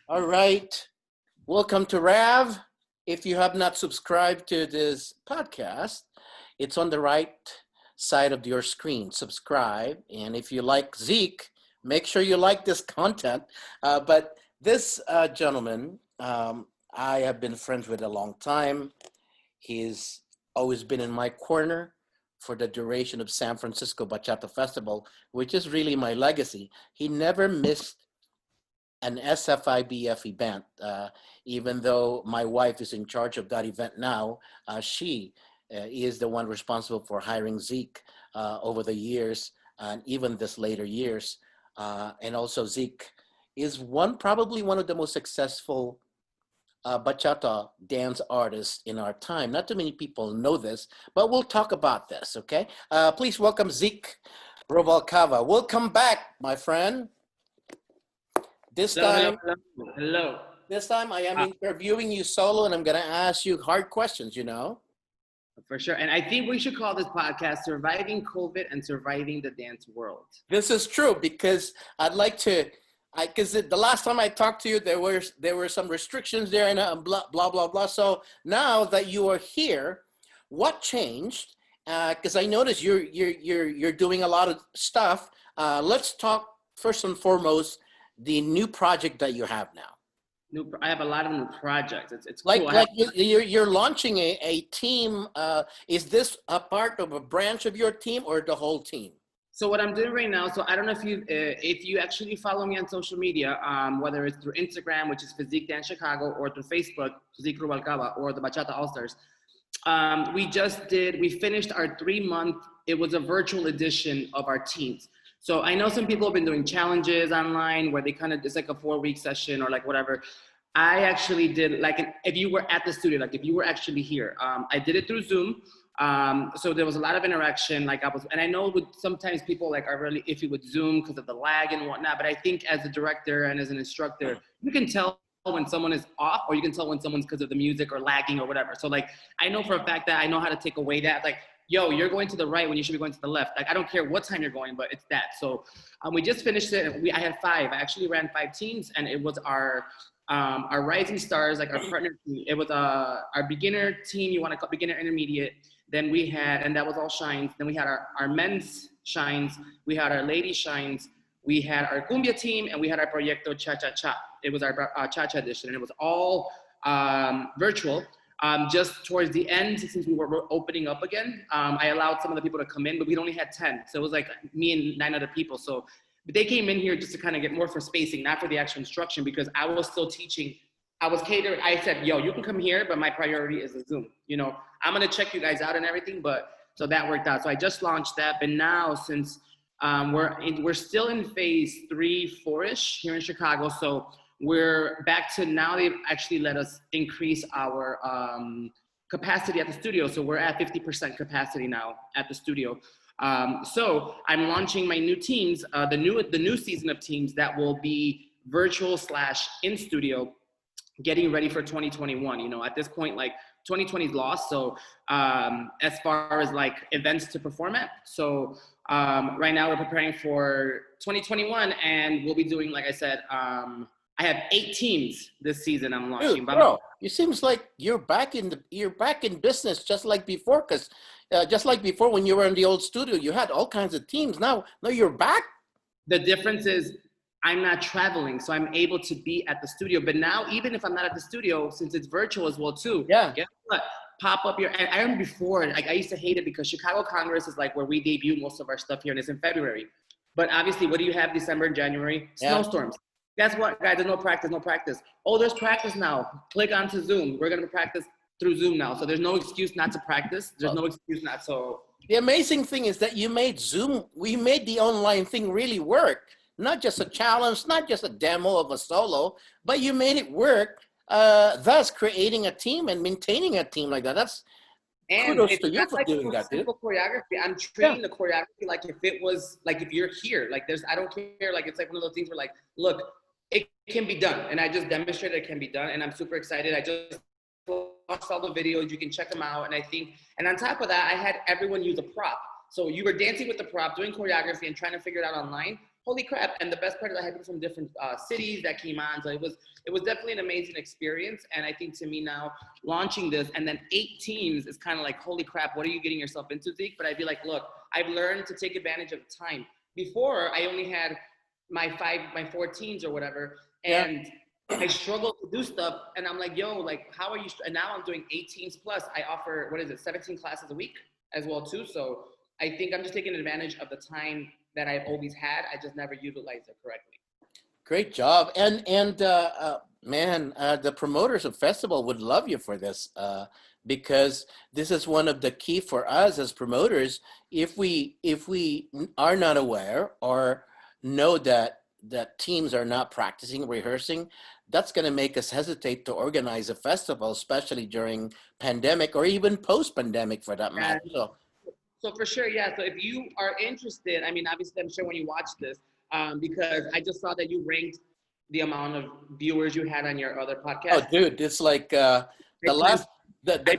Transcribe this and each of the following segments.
All right. Welcome to RAV. If you have not subscribed to this podcast, it's on the right side of your screen. Subscribe. And if you like Zeke, make sure you like this content. But this gentleman, I have been friends with a long time. He's always been in my corner for the duration of San Francisco Bachata Festival, which is really my legacy. He never missed an SFIBF event. Even though my wife is in charge of that event now, she is the one responsible for hiring Zeke over the years and even this later years. And also Zeke is probably one of the most successful bachata dance artists in our time. Not too many people know this, but we'll talk about this, okay? Please welcome Zeke Ruvalcaba. Welcome back, my friend. This time, hello. This time I am interviewing you solo and I'm going to ask you hard questions, For sure. And I think we should call this podcast Surviving COVID and Surviving the Dance World. This is true because I'd like to, because the last time I talked to you, there were some restrictions there and blah, blah, blah, blah. So now that you are here, what changed? Because I noticed you're doing a lot of stuff. Let's talk first and foremost, the new project that you have now. I have a lot of new projects. It's like cool. Like you're launching a team. Is this a part of a branch of your team or the whole team? So what I'm doing right now, so I don't know if you actually follow me on social media, whether it's through Instagram, which is Physique Dance Chicago, or through Facebook, Zeke Ruvalcaba, or the Bachata All-Stars. We finished our 3-month, it was a virtual edition of our teams. So I know some people have been doing challenges online where it's like a 4-week session or like whatever. I actually did if you were at the studio, like if you were actually here, I did it through Zoom. So there was a lot of interaction. And I know sometimes people are really iffy with Zoom because of the lag and whatnot, but I think as a director and as an instructor, you can tell when someone is off, or you can tell when someone's because of the music or lagging or whatever. So I know for a fact that I know how to take away that, yo, you're going to the right when you should be going to the left. I don't care what time you're going, but it's that. So we just finished it. I had 5. I actually ran 5 teams, and it was our rising stars, our partner team. It was our beginner team. You want to call beginner, intermediate. Then we had, and that was all shines. Then we had our men's shines. We had our ladies shines. We had our cumbia team, and we had our Proyecto Cha-Cha-Cha. It was our Cha-Cha edition, and it was all virtual. Just towards the end, since we were opening up again, I allowed some of the people to come in, but we'd only had 10. So it was me and 9 other people. But they came in here just to kind of get more for spacing, not for the actual instruction, because I was still teaching. I was catering. I said, yo, you can come here, but my priority is the Zoom. I'm going to check you guys out and everything. So that worked out. So I just launched that. But now, since we're still in phase 3, 4-ish here in Chicago. So we're back to now. They've actually let us increase our capacity at the studio. So we're at 50% capacity now at the studio. So I'm launching my new teams, the new season of teams that will be virtual / in studio, getting ready for 2021. At this point, 2020 is lost. So as far as events to perform at. So right now we're preparing for 2021, and we'll be doing, like I said, I have 8 teams this season I'm launching. Dude, bro, it seems like you're back in business just like before, because just like before when you were in the old studio, you had all kinds of teams. Now you're back. The difference is I'm not traveling, so I'm able to be at the studio. But now, even if I'm not at the studio, since it's virtual as well too, guess what? Pop up your. And I remember before, I used to hate it because Chicago Congress is where we debut most of our stuff here, and it's in February. But obviously, what do you have December and January? Snowstorms. Guess what, guys? There's no practice. Oh, there's practice now. Click onto Zoom. We're going to practice through Zoom now. So there's no excuse not to practice. There's no excuse not to. The amazing thing is that you made we made the online thing really work. Not just a challenge, not just a demo of a solo, but you made it work, thus creating a team and maintaining a team like that. That's kudos to you for doing that, dude. Choreography. I'm training the choreography if it was, if you're here. I don't care. It's one of those things where, look, it can be done. And I just demonstrated it can be done. And I'm super excited. I just watched all the videos. You can check them out. And on top of that, I had everyone use a prop. So you were dancing with the prop, doing choreography and trying to figure it out online. holy crap. And the best part is I had people from different cities that came on. So it was definitely an amazing experience. And I think to me now, launching this and then 8 teams is kind of like, holy crap, what are you getting yourself into, Zeke? But I'd be like, look, I've learned to take advantage of time. Before, I only had my 4 teams or whatever. And I struggle to do stuff. And I'm like, yo, like, how are you? And now I'm doing 8 teams plus. I offer, 17 classes a week as well too. So I think I'm just taking advantage of the time that I've always had. I just never utilized it correctly. Great job. And man, the promoters of festival would love you for this, because this is one of the key for us as promoters. If we are not aware or know that teams are not practicing, rehearsing, that's going to make us hesitate to organize a festival, especially during pandemic or even post-pandemic for that matter. So for sure, yeah. So if you are interested, I mean, obviously, I'm sure when you watch this, because I just saw that you ranked the amount of viewers you had on your other podcast. Oh, dude, it's like the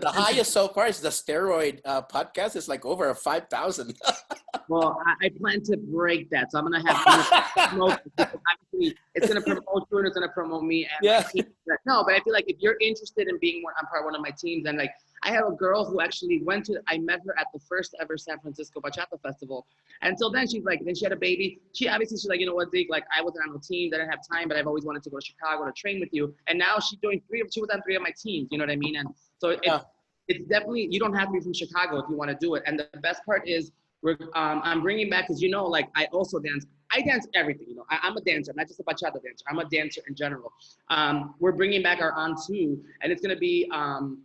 highest so far is the steroid podcast. It's like over 5,000. Well, I plan to break that, so I'm gonna have promote. Obviously, it's gonna promote you and it's gonna promote me. And my team. No, but I feel like if you're interested in being part of one of my teams, and like I have a girl who actually I met her at the first ever San Francisco Bachata Festival. Until then, then she had a baby. She's like, you know what, Zeke, like I wasn't on the team, didn't have time, but I've always wanted to go to Chicago to train with you. And now she was on 3 of my teams, you know what I mean? And so it's definitely, you don't have to be from Chicago if you want to do it. And the best part is, I'm bringing back, because like I also dance. I dance everything, I'm a dancer, not just a bachata dancer. I'm a dancer in general. We're bringing back our on two, and it's going to be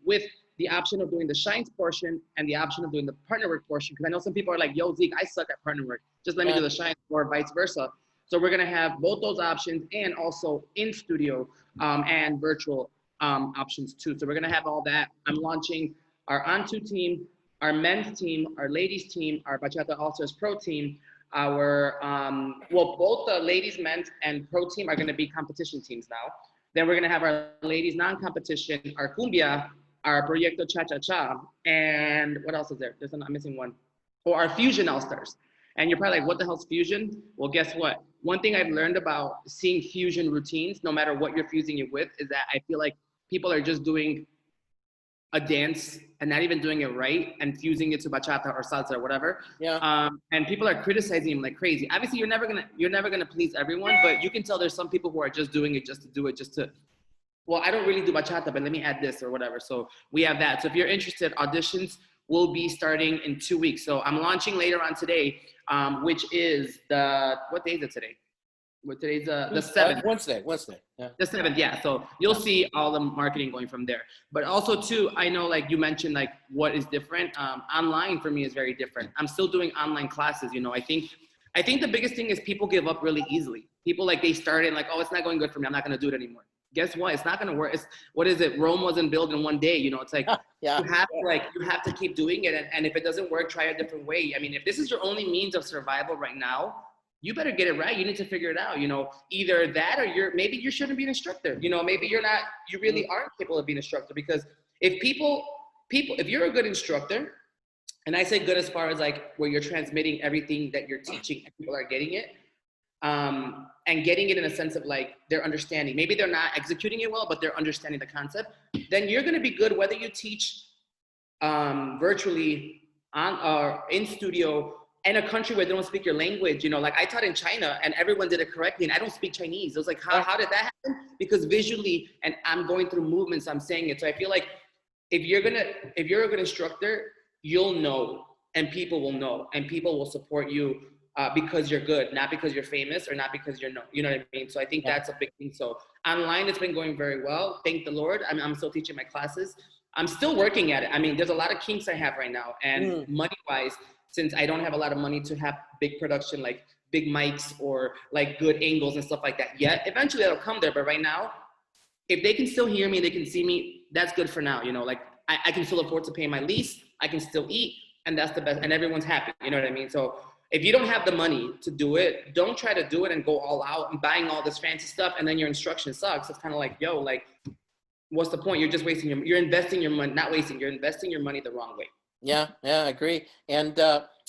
with the option of doing the shines portion and the option of doing the partner work portion. Because I know some people are like, yo, Zeke, I suck at partner work. Just let me do the shines, or vice versa. So we're going to have both those options, and also in studio and virtual options too. So we're going to have all that. I'm launching our on two team, our men's team, our ladies team, our Bachata All-Stars Pro team, both the ladies, men's, and pro team are going to be competition teams now. Then we're going to have our ladies non-competition, our cumbia, our Proyecto Cha-Cha-Cha, and what else is there? I'm missing one. Or our fusion All-Stars. And you're probably like, what the hell's fusion? Well, guess what? One thing I've learned about seeing fusion routines, no matter what you're fusing it with, is that I feel like people are just doing a dance and not even doing it right and fusing it to bachata or salsa or whatever. And people are criticizing him like crazy. Obviously, you're never gonna please everyone, but you can tell there's some people who are just doing it just to do it, well, I don't really do bachata, but let me add this or whatever. So we have that. So if you're interested, auditions will be starting in 2 weeks. So I'm launching later on today, which is what day is it today? Today's the 7th. Wednesday. Yeah. The 7th, yeah. So you'll see all the marketing going from there. But also too, I know like you mentioned like what is different. Online for me is very different. I'm still doing online classes. I think the biggest thing is people give up really easily. People like they start and like, oh, it's not going good for me. I'm not going to do it anymore. Guess what? It's not going to work. What is it? Rome wasn't built in one day. It's like you have to keep doing it. And if it doesn't work, try a different way. I mean, if this is your only means of survival right now, you better get it right. You need to figure it out. Either that or maybe you shouldn't be an instructor. Maybe you really aren't capable of being an instructor, because if if you're a good instructor, and I say good as far as like where you're transmitting everything that you're teaching and people are getting it, and getting it in a sense of like they're understanding. Maybe they're not executing it well, but they're understanding the concept. Then you're going to be good whether you teach virtually on or in studio in a country where they don't speak your language. Like I taught in China and everyone did it correctly, and I don't speak Chinese. It was like, how did that happen? Because visually, and I'm going through movements, I'm saying it. So I feel like if you're a good instructor, you'll know, and people will know, and people will support you because you're good, not because you're famous or not because you know what I mean? So I think that's a big thing. So online, it's been going very well. Thank the Lord. I'm still teaching my classes. I'm still working at it. I mean, there's a lot of kinks I have right now, and money-wise, since I don't have a lot of money to have big production, like big mics or like good angles and stuff like that yet. Eventually that'll come there. But right now, if they can still hear me, they can see me, that's good for now. Like I can still afford to pay my lease. I can still eat, and that's the best, and everyone's happy. You know what I mean? So if you don't have the money to do it, don't try to do it and go all out and buying all this fancy stuff, and then your instruction sucks. It's kind of like, yo, like, what's the point? You're just you're investing your money, not wasting, you're investing your money the wrong way. Yeah, I agree. And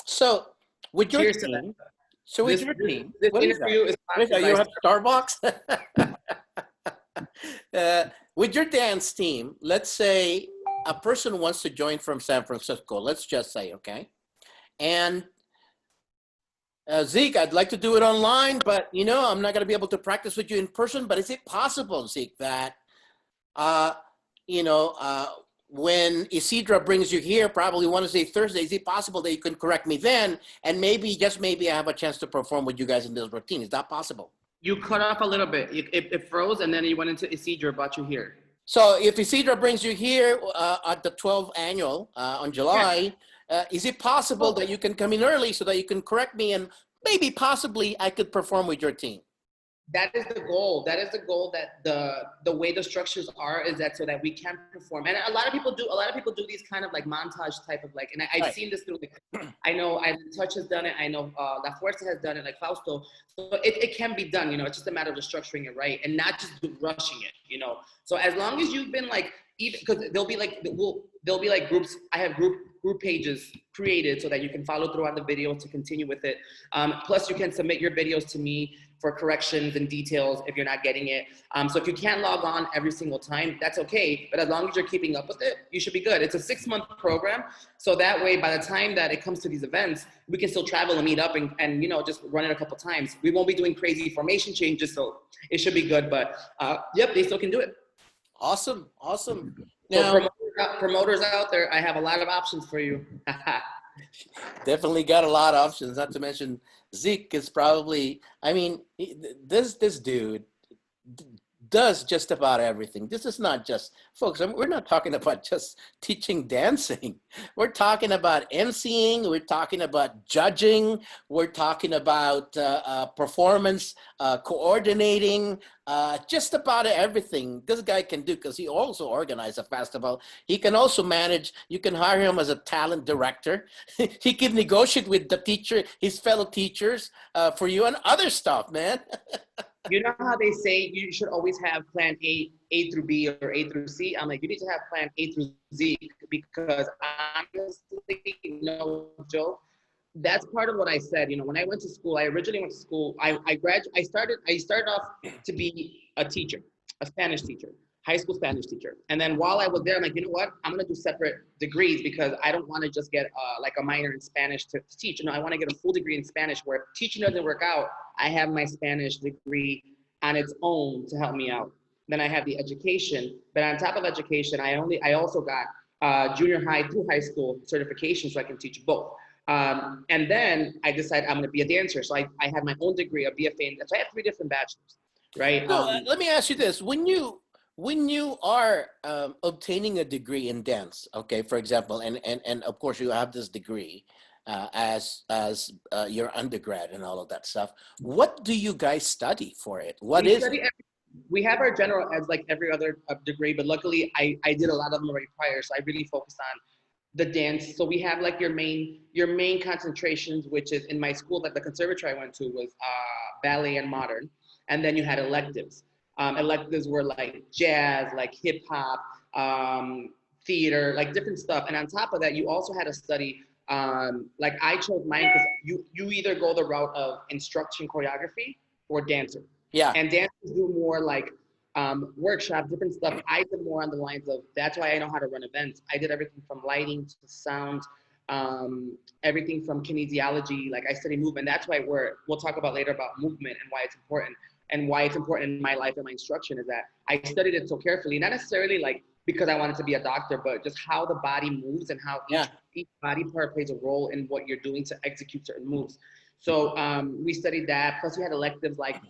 so with your team, So with This your team, this what is that? interview is What is that? sponsored by. You have Starbucks? With your dance team, let's say a person wants to join from San Francisco, let's just say, okay? And Zeke, I'd like to do it online, but I'm not going to be able to practice with you in person. But is it possible, Zeke, that uh, you know, uh, when Isidra brings you here, probably Wednesday, Thursday, is it possible that you can correct me then, and maybe, just maybe, I have a chance to perform with you guys in this routine? Is that possible? You cut off a little bit. It froze, and then you went into Isidro, brought you here. So if Isidra brings you here at the 12th annual on Yeah. July, is it possible that you can come in early so that you can correct me and maybe possibly I could perform with your team? That is the goal. That is the goal. That the way the structures are is that so that we can perform. And a lot of people do these kind of like montage type of like. And I've Right. seen this through. Like, I know Touch has done it. I know La Fuerza has done it. Like Fausto. So it can be done. It's just a matter of just structuring it right and not just rushing it. So as long as you've been like, even because there'll be like groups. I have group pages created so that you can follow through on the video to continue with it. Plus, you can submit your videos to me for corrections and details if you're not getting it. So if you can't log on every single time, that's okay. But as long as you're keeping up with it, you should be good. It's a 6-month program. So that way, by the time that it comes to these events, we can still travel and meet up and just run it a couple times. We won't be doing crazy formation changes, so it should be good. But yep, they still can do it. Awesome. Awesome. So Now, promoters out there, I have a lot of options for you. definitely got a lot of options, not to mention Zeke is probably, I mean, this dude does just about everything. This is not just, folks, we're not talking about just teaching dancing. We're talking about emceeing. We're talking about judging. We're talking about performance, coordinating, just about everything this guy can do, because he also organized a festival. He can also manage. You can hire him as a talent director. He can negotiate with the teacher, his fellow teachers for you and other stuff, man. You know how they say you should always have plan A through B or A through C? I'm like, you need to have plan A through Z, because honestly, no joke. That's part of what I said. When I went to school, I originally went to school. I started off to be a teacher, a Spanish teacher, high school Spanish teacher. And then while I was there, I'm like, you know what? I'm gonna do separate degrees because I don't want to just get like a minor in Spanish to teach. I want to get a full degree in Spanish. Where if teaching doesn't work out, I have my Spanish degree on its own to help me out. Then I have the education, but on top of education, I also got junior high through high school certification, so I can teach both. And then I decided I'm going to be a dancer. So I had my own degree, a BFA. So I have 3 different bachelors, right? So let me ask you this: when you are obtaining a degree in dance, okay, for example, and of course you have this degree as your undergrad and all of that stuff. What do you guys study for it? What is it? We have our general eds like every other degree, but luckily I did a lot of them already prior, so I really focused on the dance. So we have like your main concentrations, which is in my school, like the conservatory I went to was ballet and modern, and then you had electives. Electives were like jazz, like hip hop, theater, like different stuff. And on top of that, you also had to study. Like I chose mine because you either go the route of instruction choreography or dancer. Yeah. And dancers do more like workshop, different stuff. I did more on the lines of, that's why I know how to run events. I did everything from lighting to sound, everything from kinesiology. Like I study movement. That's why we'll talk about later about movement and why it's important. And why it's important in my life and my instruction is that I studied it so carefully, not necessarily like because I wanted to be a doctor, but just how the body moves and how each body part plays a role in what you're doing to execute certain moves. So we studied that. Plus we had electives like,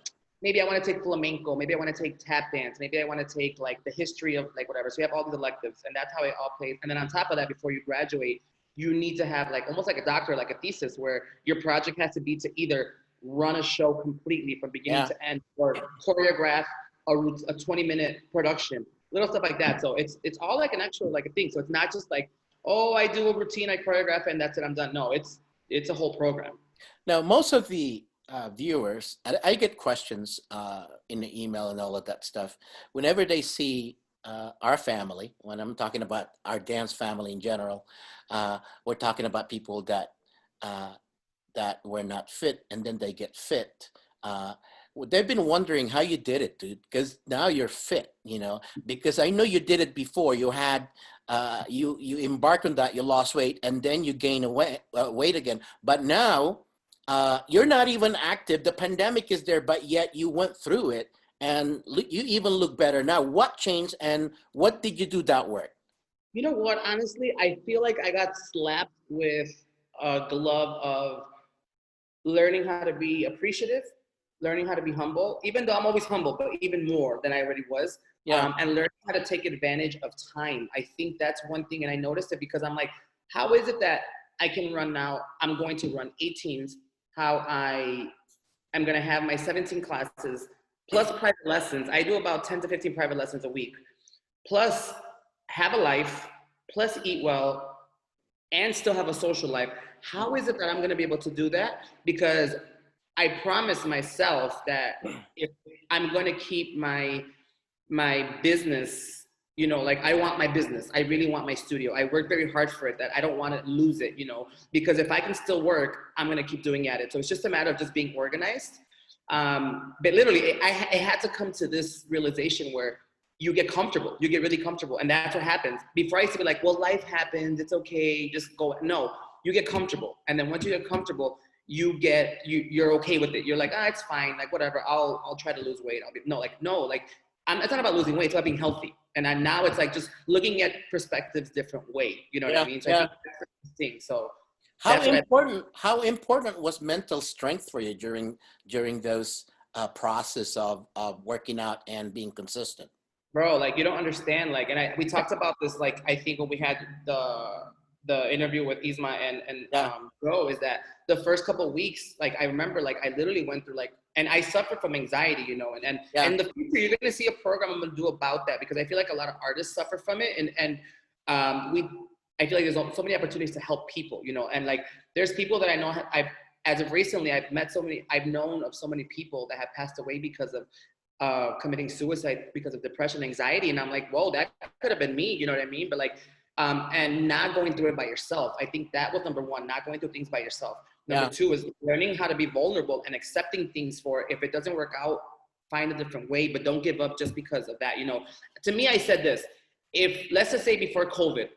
maybe I want to take flamenco, maybe I want to take tap dance, maybe I want to take like the history of like whatever. So we have all these electives, and that's how it all plays. And then on top of that, before you graduate, you need to have like almost like a doctor, like a thesis, where your project has to be to either run a show completely from beginning to end, or choreograph a 20-minute production, little stuff like that. So it's all like an actual like a thing. So it's not just like, oh, I do a routine, I choreograph, and that's it, I'm done. No, it's a whole program. Now, most of the viewers, I get questions in the email and all of that stuff, whenever they see our family. When I'm talking about our dance family in general, we're talking about people that that were not fit, and then they get fit. They've been wondering how you did it, dude, because now you're fit, you know, because I know you did it before. You had, you embarked on that, you lost weight, and then you gain weight again. But now you're not even active. The pandemic is there, but yet you went through it, and you even look better now. What changed, and what did you do that work? You know what? Honestly, I feel like I got slapped with a glove of learning how to be appreciative, learning how to be humble, even though I'm always humble, but even more than I already was. Yeah. And learning how to take advantage of time. I think that's one thing. And I noticed it because I'm like, how is it that I can run now? I'm going to run 18s, how I am going to have my 17 classes plus private lessons. I do about 10 to 15 private lessons a week, plus have a life, plus eat well, and still have a social life. How is it that I'm going to be able to do that? Because I promised myself that if I'm going to keep my business, you know, like I want my business. I really want my studio. I work very hard for it, that I don't want to lose it, you know, because if I can still work, I'm going to keep doing at it. So it's just a matter of just being organized. But literally, I had to come to this realization where you get comfortable. You get really comfortable. And that's what happens. Before I used to be like, well, life happens. It's okay. Just go. No, you get comfortable. And then once you get comfortable, you're okay with it. You're like, it's fine. Like, whatever. I'll try to lose weight. No, it's not about losing weight. It's about being healthy. And now it's like just looking at perspectives different way. You know what I mean? So I think that's the thing. So how important was mental strength for you during those process of working out and being consistent? bro, like you don't understand. Like, and we talked about this. Like, I think when we had the interview with Isma and Yeah. bro, is that the first couple of weeks, like I remember, like I literally went through like, and I suffered from anxiety, you know, and Yeah. in the future you're gonna see a program I'm gonna do about that, because I feel like a lot of artists suffer from it, and I feel like there's so many opportunities to help people, you know, and like there's people that I know as of recently I've known of so many people that have passed away because of committing suicide because of depression, anxiety. And I'm like, whoa, that could have been me, you know what I mean? But like, and not going through it by yourself. I think that was number one, not going through things by yourself. Number two is learning how to be vulnerable and accepting things for, if it doesn't work out, find a different way, but don't give up just because of that. You know, to me, I said this, if let's just say before COVID,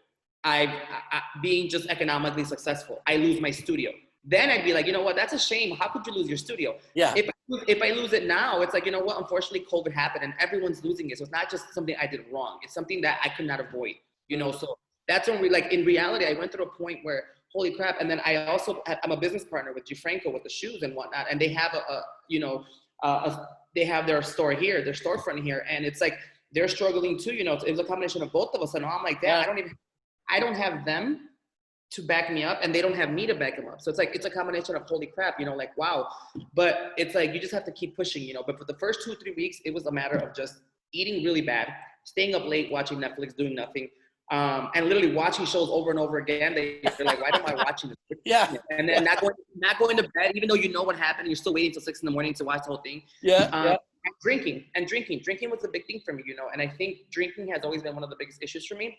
being just economically successful, I lose my studio. Then I'd be like, you know what, that's a shame. How could you lose your studio? Yeah. If I lose it now, it's like, you know what, unfortunately COVID happened and everyone's losing it. So it's not just something I did wrong. It's something that I could not avoid, you know? So that's when like, in reality, I went through a point where, holy crap. And then I'm a business partner with Gifranco with the shoes and whatnot. And they have they have their store here, their storefront here. And it's like, they're struggling too, you know, it was a combination of both of us. And I'm like, damn, I don't have them to back me up, and they don't have me to back them up. So it's like, it's a combination of holy crap, you know, like, wow. But it's like, you just have to keep pushing, you know. But for the first 2-3 weeks, it was a matter of just eating really bad, staying up late, watching Netflix, doing nothing, and literally watching shows over and over again. They're like, why am I watching this? Yeah. And then not going to bed, even though you know what happened, you're still waiting till 6 a.m. to watch the whole thing. And drinking was a big thing for me, you know. And I think drinking has always been one of the biggest issues for me.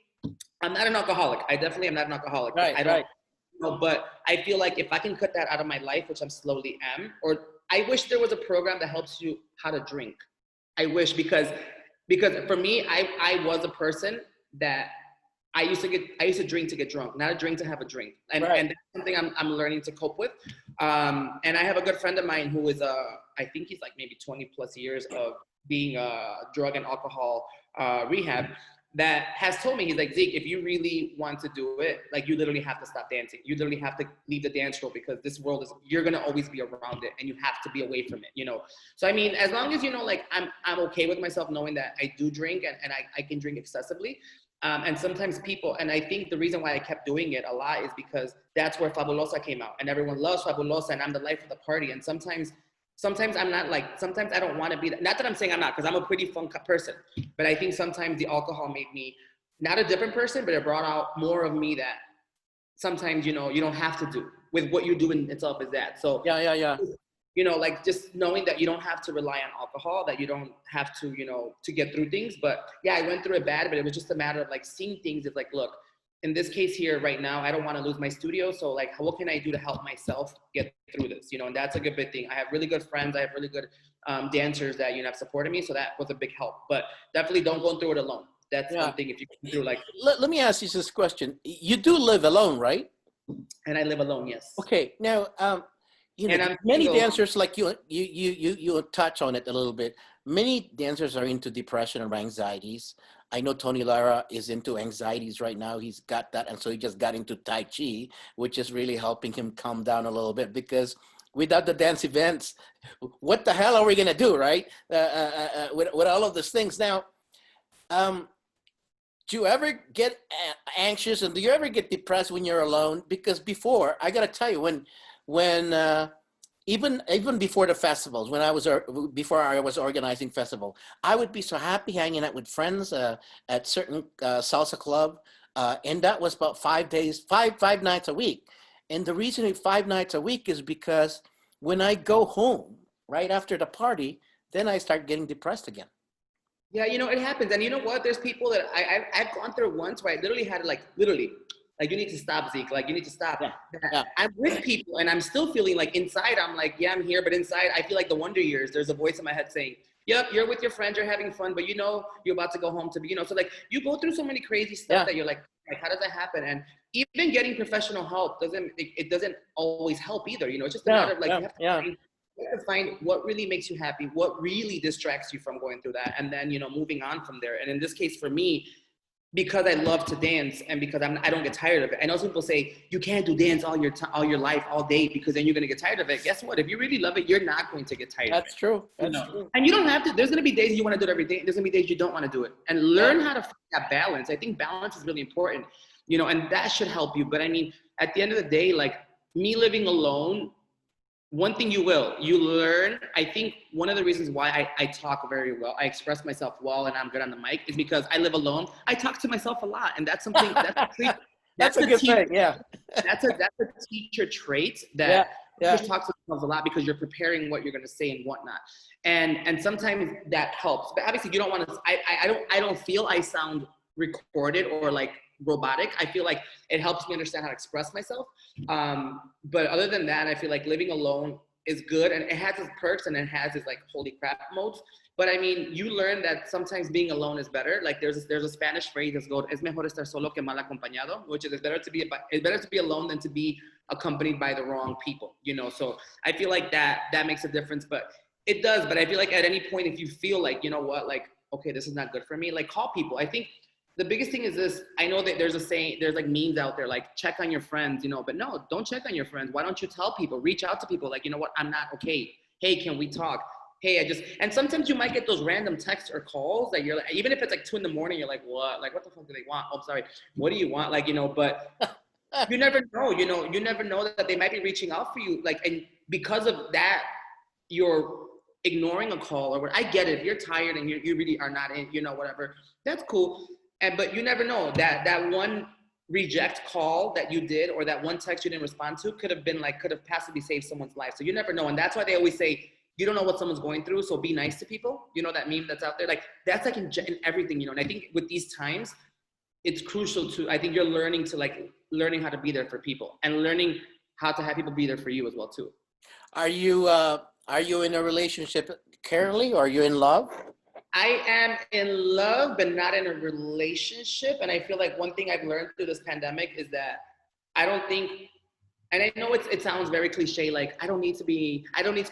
I'm not an alcoholic. I definitely am not an alcoholic. I don't know, but I feel like if I can cut that out of my life, which I'm slowly am, or I wish there was a program that helps you how to drink. I wish, because for me, I was a person that I used to drink to get drunk, not a drink to have a drink. And that's something I'm learning to cope with. And I have a good friend of mine who is I think he's like maybe 20 plus years of being drug and alcohol rehab, that has told me, he's like, Zeke, if you really want to do it, like you literally have to stop dancing. You literally have to leave the dance floor, because this world you're going to always be around it and you have to be away from it, you know? So, I mean, as long as, you know, like I'm okay with myself knowing that I do drink and I can drink excessively. And sometimes people, and I think the reason why I kept doing it a lot is because that's where Fabulosa came out, and everyone loves Fabulosa, and I'm the life of the party. And sometimes I'm not, like, sometimes I don't want to be that. Not that I'm saying I'm not, because I'm a pretty fun person, but I think sometimes the alcohol made me not a different person, but it brought out more of me that sometimes, you know, you don't have to do with what you do in itself is that. So you know, like just knowing that you don't have to rely on alcohol, that you don't have to, you know, to get through things. But yeah, I went through it bad, but it was just a matter of like seeing things as like, look, in this case here right now, I don't want to lose my studio. So like, what can I do to help myself get through this? You know, and that's a good big thing. I have really good friends. I have really good dancers that, you know, have supported me. So that was a big help, but definitely don't go through it alone. That's one thing. If you go through like, let me ask you this question. You do live alone, right? and I live alone. Yes. Okay. Now, you know, And I'm many single. dancers like you touch on it a little bit. Many dancers are into depression or anxieties. I know Tony Lara is into anxieties right now. He's got that, and so he just got into Tai Chi, which is really helping him calm down a little bit because without the dance events, what the hell are we gonna do, right? With all of these things now. Um, do you ever get anxious and do you ever get depressed when you're alone? Because before, I gotta tell you, when even before the festivals, when I was before I was organizing festival, I would be so happy hanging out with friends at certain salsa club, and that was about 5 days, five nights a week. And the reason it's 5 nights a week is because when I go home right after the party, then I start getting depressed again. Yeah, you know, it happens. And you know what? There's people that I've gone through once where I literally had to like, literally, like, you need to stop, Zeke. Like, you need to stop. Yeah. Yeah. I'm with people and I'm still feeling like inside, I'm like, yeah, I'm here. But inside, I feel like the Wonder Years, there's a voice in my head saying, yep, you're with your friends, you're having fun, but you know, you're about to go home to be, you know, so like you go through so many crazy stuff that you're like, how does that happen? And even getting professional help it doesn't always help either. You know, it's just a matter of like, you have to find what really makes you happy, what really distracts you from going through that. And then, you know, moving on from there. And in this case, for me, because I love to dance and because I don't get tired of it. I know some people say you can't do dance all your life, all day, because then you're going to get tired of it. Guess what? If you really love it, you're not going to get tired of it. That's true. That's true. And you don't have to, there's going to be days you want to do it every day. There's going to be days you don't want to do it. And learn how to find that balance. I think balance is really important, you know, and that should help you. But I mean, at the end of the day, like me living alone, one thing you learn, I think one of the reasons why I talk very well, I express myself well and I'm good on the mic is because I live alone. I talk to myself a lot. And that's something, that's a good thing. Yeah. That's a teacher trait that teachers talk to themselves a lot because you're preparing what you're going to say and whatnot. And sometimes that helps, but obviously you don't want to, I don't feel I sound recorded or like robotic. I feel like it helps me understand how to express myself. But other than that, I feel like living alone is good and it has its perks and it has its like holy crap modes. But I mean, you learn that sometimes being alone is better. Like there's a Spanish phrase that's called "Es mejor estar solo que mal acompañado," which is it's better to be alone than to be accompanied by the wrong people. You know, so I feel like that makes a difference. But it does. But I feel like at any point, if you feel like, you know what, like, okay, this is not good for me, like call people. I think the biggest thing is this. I know that there's a saying, there's like memes out there, like check on your friends, you know, but no, don't check on your friends. Why don't you tell people, reach out to people like, you know what, I'm not okay. Hey, can we talk? Hey, and sometimes you might get those random texts or calls that you're like, even if it's like 2 a.m, you're like, what? Like, what the fuck do they want? Oh, sorry. What do you want? Like, you know, but you never know, you never know that they might be reaching out for you. Like, and because of that, you're ignoring a call or what. I get it. If you're tired and you really are not in, you know, whatever, that's cool. But you never know that one reject call that you did or that one text you didn't respond to could have possibly saved someone's life. So you never know. And that's why they always say, you don't know what someone's going through, so be nice to people. You know that meme that's out there? Like that's like in everything, you know. And I think with these times, it's crucial I think you're learning how to be there for people and learning how to have people be there for you as well too. Are you in a relationship currently or are you in love? I am in love, but not in a relationship. And I feel like one thing I've learned through this pandemic is that I don't think, and I know it sounds very cliche, like I don't need to be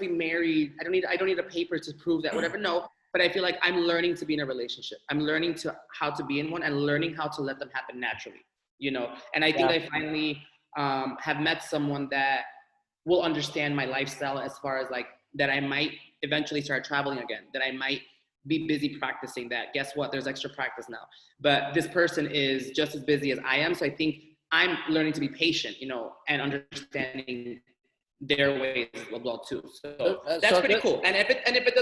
married. I don't need a paper to prove that, whatever. No, but I feel like I'm learning to be in a relationship. I'm learning how to be in one and learning how to let them happen naturally, you know? And I think I finally have met someone that will understand my lifestyle as far as like, that I might eventually start traveling again, that I might be busy practicing that. Guess what? There's extra practice now. But this person is just as busy as I am. So I think I'm learning to be patient, you know, and understanding their ways as well too. So that's pretty cool. And if it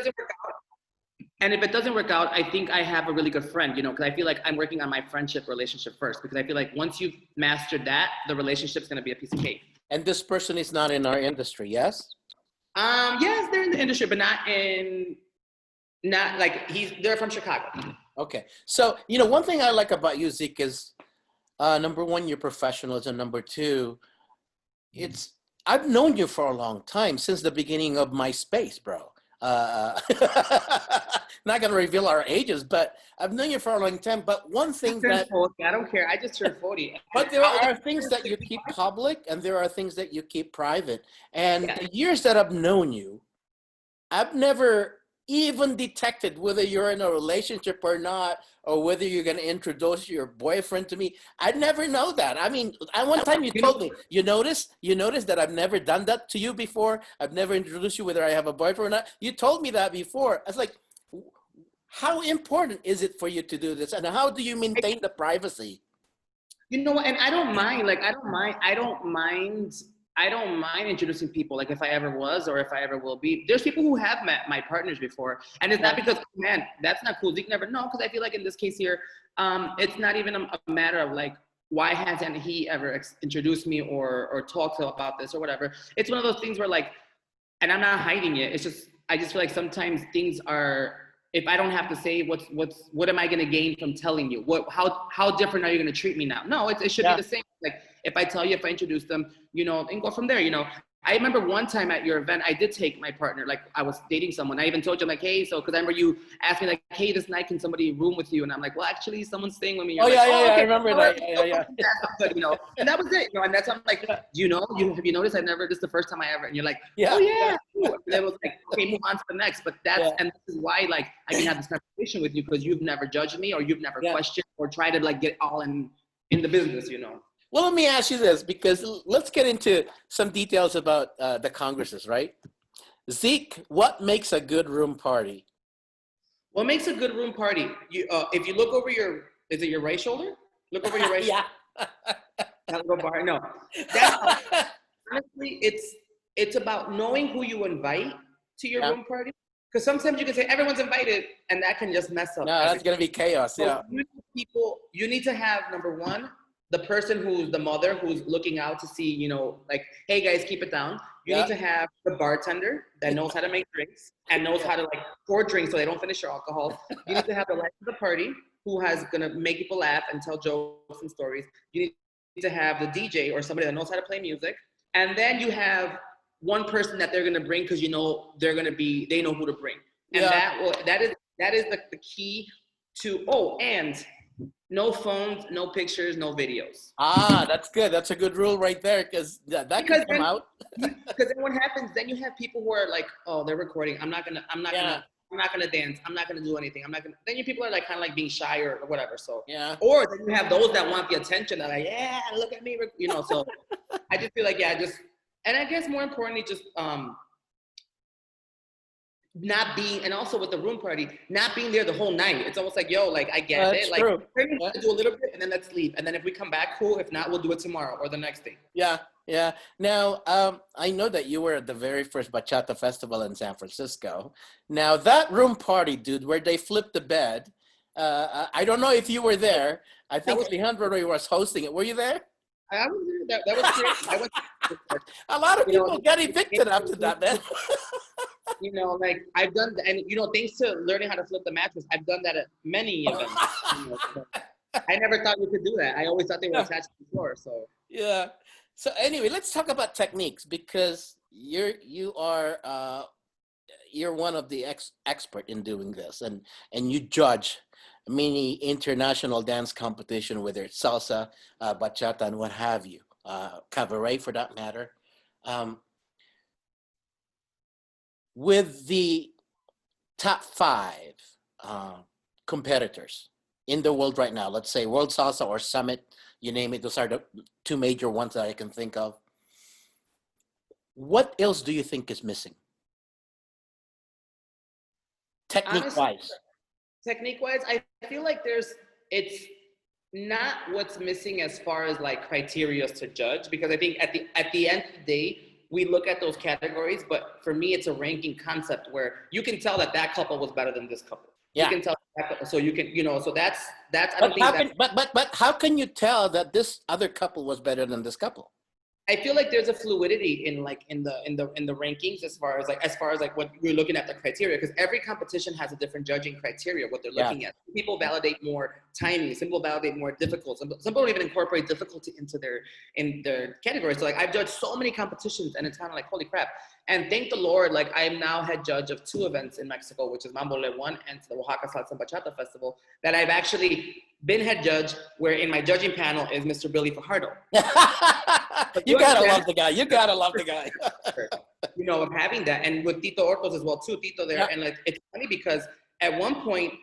doesn't work out, I think I have a really good friend, you know, because I feel like I'm working on my friendship relationship first, because I feel like once you've mastered that, the relationship's going to be a piece of cake. And this person is not in our industry, yes? Yes, they're in the industry, but they're from Chicago. Okay. So, you know, one thing I like about you, Zeke, is Number one, your professionalism. Number two, it's I've known you for a long time, since the beginning of MySpace, bro. Uh, not gonna reveal our ages, but I've known you for a long time. But one I thing turned that, 40. I don't care. I just turned 40. but there How old are are things you? that you keep 65? public, and there are things that you keep private. And Yeah. the years that I've known you, I've never even detected whether you're in a relationship or not, or whether you're going to introduce your boyfriend to me. I'd never know that. I mean, at one time you You know, told me, you notice that I've never done that to you before. I've never introduced you whether I have a boyfriend or not. You told me that before. I was like, how important is it for you to do this? And how do you maintain the privacy? you know what? And I don't mind. Like, I don't mind. I don't mind. I don't mind introducing people. Like, if I ever was, or if I ever will be. There's people who have met my partners before, and it's not Yeah. because, man, that's not cool. Zeke never know, because I feel like in this case here, it's not even a matter of like, why hasn't he ever introduced me or talked about this or whatever. It's one of those things where like, and I'm not hiding it. It's just I just feel like sometimes things are, if I don't have to say what am I going to gain from telling you? How different are you going to treat me now? No, it should be Yeah. the same. Like if I tell you, if I introduce them, and go from there. I remember one time at your event, I did take my partner. Like I was dating someone. I even told you, I'm like, hey, so because I remember you asked me like, hey, this night can somebody room with you? And I'm like, well, actually, someo's staying with me. Oh You're like, yeah, yeah, oh, yeah. I okay, remember all right, that. Yeah, yeah, that's good, And that was it. And that's I'm like, yeah, have you noticed? This is the first time I ever. And you're like, oh yeah, yeah. Cool. And it was like, okay, move on to the next. But yeah, and this is why like I can have this conversation with you because you've never judged me or you've never yeah. questioned or tried to like get all in the business. Well, let me ask you this, because let's get into some details about the congresses, right? Zeke, what makes a good room party? What makes a good room party? If you look over is it your right shoulder? Look over your right shoulder. Yeah. That little bar. No, that's honestly, it's about knowing who you invite to your Yeah. room party. Because sometimes you can say everyone's invited, and that can just mess up No, that's everything. gonna be chaos. So Yeah. you need to have number one, the person who's the mother who's looking out to see, like, hey guys, keep it down. You Yeah. need to have the bartender that knows how to make drinks and knows Yeah. how to like pour drinks so they don't finish your alcohol. You need to have the life of the party who has gonna make people laugh and tell jokes and stories. You need to have the DJ or somebody that knows how to play music. And then you have one person that they're gonna bring because they know who to bring. And Yeah. that is the key to and no phones, no pictures, no videos. Ah, that's good. That's a good rule right there, because that can Because come out. because then what happens? Then you have people who are like, oh, they're recording. Yeah. I'm not gonna dance. I'm not gonna do anything. I'm not gonna. Then you people are like kind of like being shy or whatever. So Yeah. or then you have those that want the attention. That are like, yeah, look at me. So I just feel like and I guess more importantly, just not being, and also with the room party, not being there the whole night. It's almost like, yo, like I get That's it. Like true. we're gonna Yeah. do a little bit and then let's leave. And then if we come back, cool. If not, we'll do it tomorrow or the next day. Yeah. Yeah. Now, I know that you were at the very first Bachata festival in San Francisco. Now, that room party, dude, where they flipped the bed, I don't know if you were there. I That think was Alejandro was hosting it. Were you there? I was there. That was great. I went, A lot of you know, people got evicted after that, man. like I've done, and thanks to learning how to flip the mattress, I've done that at many events. So I never thought you could do that. I always thought they were Yeah. attached to the floor. So Yeah. So anyway, let's talk about techniques, because you're one of the expert in doing this, and you judge many international dance competition, whether it's salsa, bachata, and what have you, cabaret for that matter. Um, with the top five competitors in the world right now, let's say World Salsa or Summit, you name it, those are the two major ones that I can think of. What else do you think is missing? Technique-wise. technique-wise, I feel like it's not what's missing as far as like criteria to judge, because I think at the end of the day, we look at those categories, but for me, it's a ranking concept where you can tell that couple was better than this couple. Yeah. You can tell that couple, so you can, so that's I But don't think how that. can but how can you tell that this other couple was better than this couple? I feel like there's a fluidity in the rankings as far as what we're looking at the criteria, because every competition has a different judging criteria, what they're looking at. Some people validate more timing, some people validate more difficult, some people don't even incorporate difficulty into their category. So like I've judged so many competitions and it's kind of like, holy crap. And thank the Lord, like I am now head judge of 2 events in Mexico, which is Mambo Le 1 and the Oaxaca Salsa and Bachata Festival, that I've actually been head judge, where in my judging panel is Mr. Billy Fajardo. You gotta love the guy. You gotta love the guy. You know, of having that, and with Tito Ortos as well too. Tito there, and like it's funny because at one point,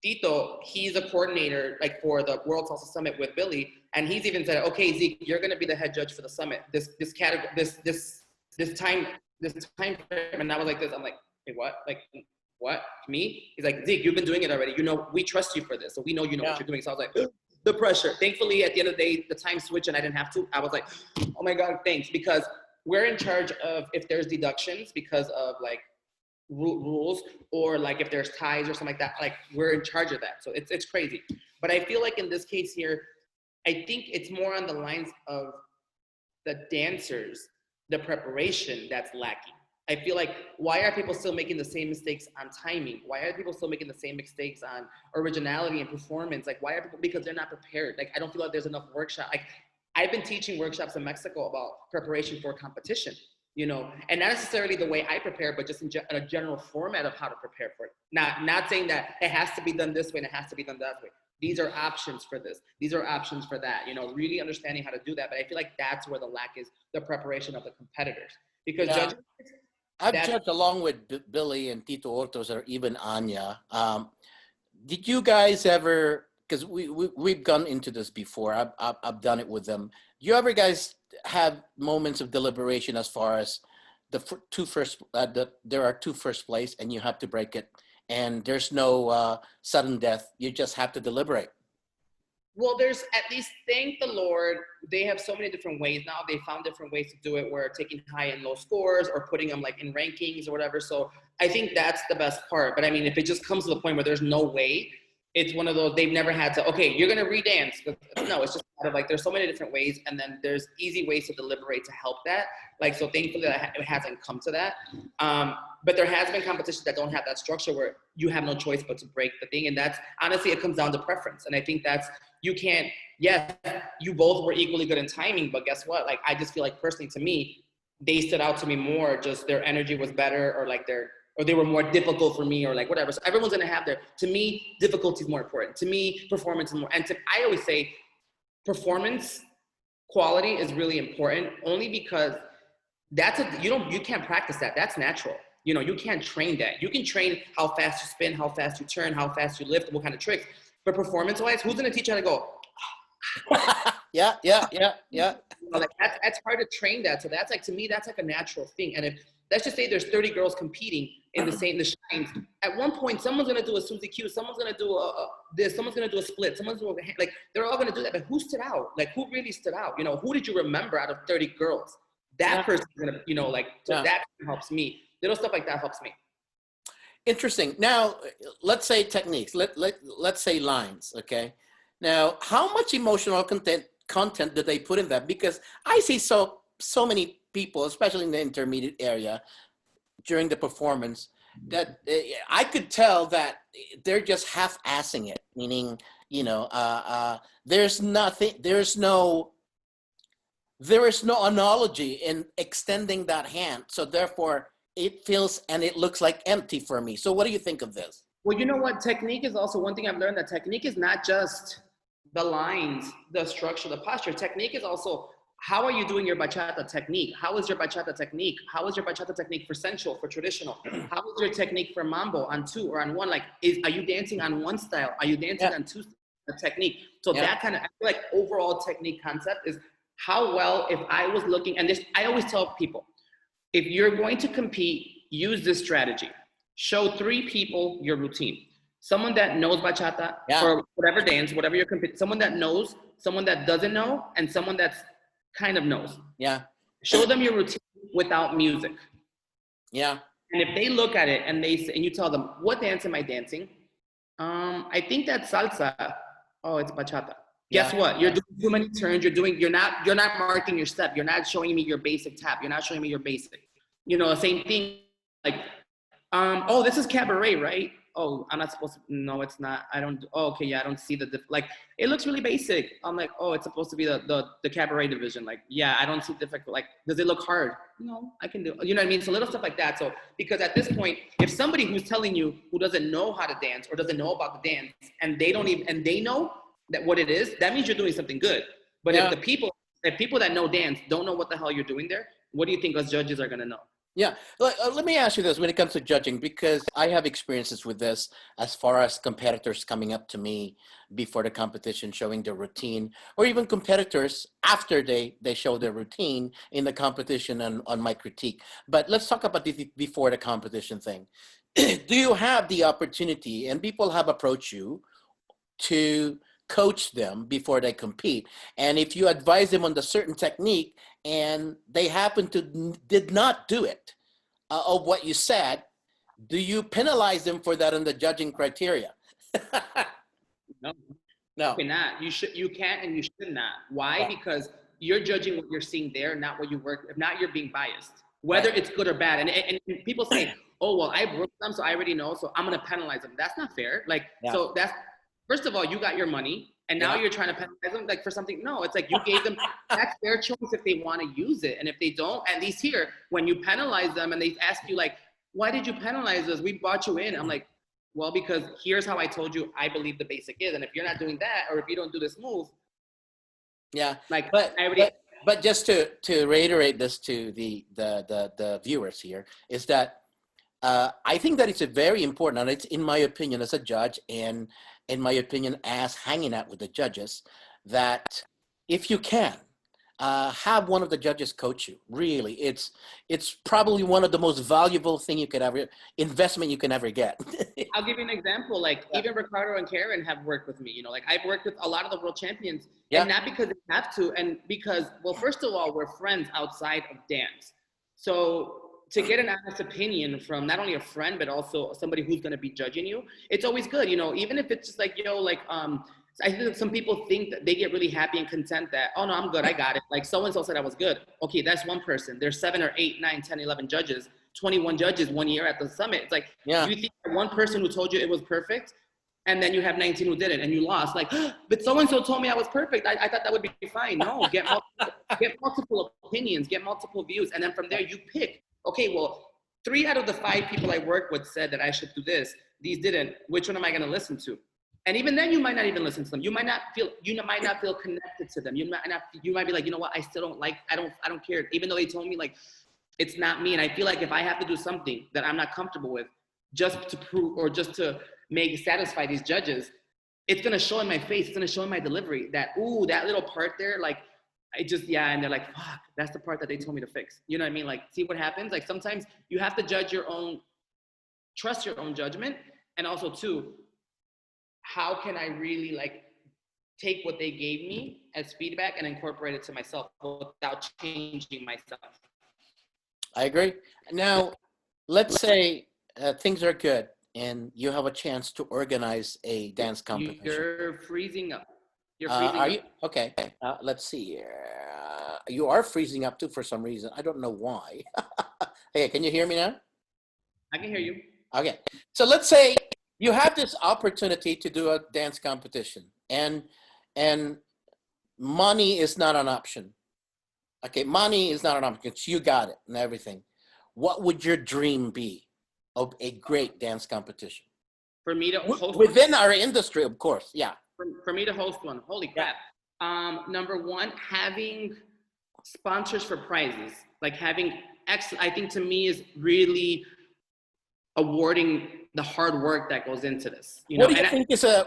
Tito, he's a coordinator like for the World Salsa Summit with Billy, and he's even said, "Okay, Zeke, you're gonna be the head judge for the summit. This category, this time frame." And I was like, "I'm like, hey, what? Like, what? Me?" He's like, "Zeke, you've been doing it already. You know, we trust you for this, so we know you know what you're doing." So I was like, the pressure. Thankfully, at the end of the day, the time switched and I didn't have to. I was like, oh my God, thanks. Because we're in charge of if there's deductions because of like rules, or like if there's ties or something like that, like we're in charge of that. So it's crazy. But I feel like in this case here, I think it's more on the lines of the dancers, the preparation that's lacking. I feel like, why are people still making the same mistakes on timing? Why are people still making the same mistakes on originality and performance? Like, why are people, because they're not prepared. Like, I don't feel like there's enough workshop. Like, I've been teaching workshops in Mexico about preparation for competition, you know, and not necessarily the way I prepare, but just in a general format of how to prepare for it. Not saying that it has to be done this way and it has to be done that way. These are options for this. These are options for that, you know, really understanding how to do that. But I feel like that's where the lack is, the preparation of the competitors. Because judging, I've judged along with Billy and Tito Ortos, or even Anya. Did you guys ever, because we've gone into this before, I've done it with them. Do you ever guys have moments of deliberation as far as the there are 2 first place and you have to break it, and there's no sudden death, you just have to deliberate? Well, there's at least, thank the Lord, they have so many different ways now. They found different ways to do it, where taking high and low scores or putting them like in rankings or whatever. So I think that's the best part. But I mean, if it just comes to the point where there's no way, it's one of those, they've never had to, okay, you're going to redance. No, it's just kind of like, there's so many different ways. And then there's easy ways to deliberate to help that. Like, so thankfully it hasn't come to that. But there has been competitions that don't have that structure where you have no choice but to break the thing. And that's, honestly, it comes down to preference. And I think that's, you can't, yes, you both were equally good in timing, but guess what? Like, I just feel like personally, to me, they stood out to me more, just their energy was better, or like or they were more difficult for me, or like whatever. So everyone's gonna have to me, difficulty is more important. To me, performance is more, and I always say performance quality is really important, only because you can't practice that. That's natural. You know, you can't train that. You can train how fast you spin, how fast you turn, how fast you lift, what kind of tricks. But performance-wise, who's gonna teach you how to go? Yeah. You know, like that's hard to train that. So that's like, to me, that's like a natural thing. And if, let's just say there's 30 girls competing in the shines, at one point, someone's gonna do a Susie Q, someone's gonna do this, someone's gonna do a split, someone's gonna do like, they're all gonna do that. But who stood out? Like, who really stood out? You know, who did you remember out of 30 girls? That person's gonna, you know, like, so that helps me. Little stuff like that helps me. Interesting. Now, let's say techniques. Let's say lines. Okay. Now, how much emotional content do they put in that? Because I see so many people, especially in the intermediate area, during the performance, that I could tell that they're just half-assing it. Meaning, you know, there is no analogy in extending that hand. So therefore, it feels and it looks like empty for me. So what do you think of this? Well, you know what? Technique is also one thing I've learned, that technique is not just the lines, the structure, the posture. Technique is also, how are you doing your bachata technique? How is your bachata technique? How is your bachata technique for sensual, for traditional? How is your technique for mambo on 2 or on 1? Like, are you dancing on 1 style? Are you dancing on 2 technique? So that kind of, I feel like overall technique concept is how well, if I was looking, and this, I always tell people, if you're going to compete, use this strategy. Show 3 people your routine. Someone that knows bachata or whatever dance, whatever you're competing, someone that knows, someone that doesn't know, and someone that's kind of knows. Yeah. Show them your routine without music. Yeah. And if they look at it and you tell them, what dance am I dancing? I think that's salsa. Oh, it's bachata. Guess Yeah. what? You're doing too many turns. You're not marking your step. You're not showing me your basic tap. You're not showing me your basic. You know, same thing. Like, oh, this is cabaret, right? Oh, I'm not supposed to. No, it's not. I don't. Oh, okay, yeah, I don't see like. It looks really basic. I'm like, oh, it's supposed to be the cabaret division. Like, yeah, I don't see difficult. Like, does it look hard? No, I can do. You know what I mean? So little stuff like that. So because at this point, if somebody who's telling you who doesn't know how to dance or doesn't know about the dance, and they don't even and they know that what it is, that means you're doing something good. But Yeah. if people that know dance don't know what the hell you're doing there, what do you think us judges are gonna know? Yeah. Let me ask you this when it comes to judging, because I have experiences with this as far as competitors coming up to me before the competition, showing their routine, or even competitors after they show their routine in the competition and on my critique. But let's talk about the before the competition thing. Do you have the opportunity, and people have approached you to coach them before they compete? And if you advise them on the certain technique and they happen to did not do it of what you said, do you penalize them for that in the judging criteria? No. No. You cannot. You can't and you should not. Why? Yeah. Because you're judging what you're seeing there, not what you work. If not, you're being biased, whether Right. it's good or bad. And people say, oh, well, I've worked them, so I already know, so I'm going to penalize them. That's not fair. Like, Yeah. so that's, first of all, you got your money, and now Yeah. you're trying to penalize them like for something. No, it's like you gave them, that's their choice if they want to use it. And if they don't, at least here, when you penalize them and they ask you like, why did you penalize us? We brought you in. I'm like, well, because here's how I told you I believe the basic is. And if you're not doing that, or if you don't do this move, Yeah. like But I already, but just to reiterate this to the viewers here is that I think that it's a very important, and it's in my opinion as a judge, and in my opinion as hanging out with the judges, that if you can have one of the judges coach you. Really, it's probably one of the most valuable thing you could ever investment you can ever get. I'll give you an example. Like Yeah. even Ricardo and Karen have worked with me. You know, like I've worked with a lot of the world champions, Yeah. and not because they have to, and because, well, first of all, we're friends outside of dance. So to get an honest opinion from not only a friend but also somebody who's going to be judging you, it's always good. You know, even if it's just like, like I think some people think that they get really happy and content that, oh no, I'm good, I got it. Like so and so said I was good. Okay, that's one person. There's 7 or 8, 9, 10, 11 judges, 21 judges 1 year at the summit. It's like, Yeah. you think that one person who told you it was perfect, and then you have 19 who didn't, and you lost. Like, but so and so told me I was perfect. I thought that would be fine. No, get multiple opinions, get multiple views, and then from there you pick. Okay, well, 3 out of the 5 people I work with said that I should do this. These didn't. Which one am I going to listen to? And even then, you might not even listen to them. You might not feel connected to them. You might be like, you know what? I still don't like. I don't care. Even though they told me like, it's not me. And I feel like if I have to do something that I'm not comfortable with, just to prove or just to satisfy these judges, it's gonna show in my face. It's gonna show in my delivery that, ooh, that little part there, like, and they're like, fuck, that's the part that they told me to fix. You know what I mean? Like, see what happens? Like sometimes you have to trust your own judgment, and also too, how can I really like take what they gave me as feedback and incorporate it to myself without changing myself? I agree. Now, let's say things are good and you have a chance to organize a dance competition. You're freezing up. Are you okay? Let's see here. You are freezing up too for some reason. I don't know why. Hey, can you hear me now? I can hear you. Okay. So let's say you have this opportunity to do a dance competition, and money is not an option. Okay, money is not an option. You got it and everything. What would your dream be of a great dance competition? For me to host within our industry, of course. Yeah. For me to host one. Holy crap. Yeah. Number one, having sponsors for prizes. Like having I think to me is really awarding the hard work that goes into this. You know?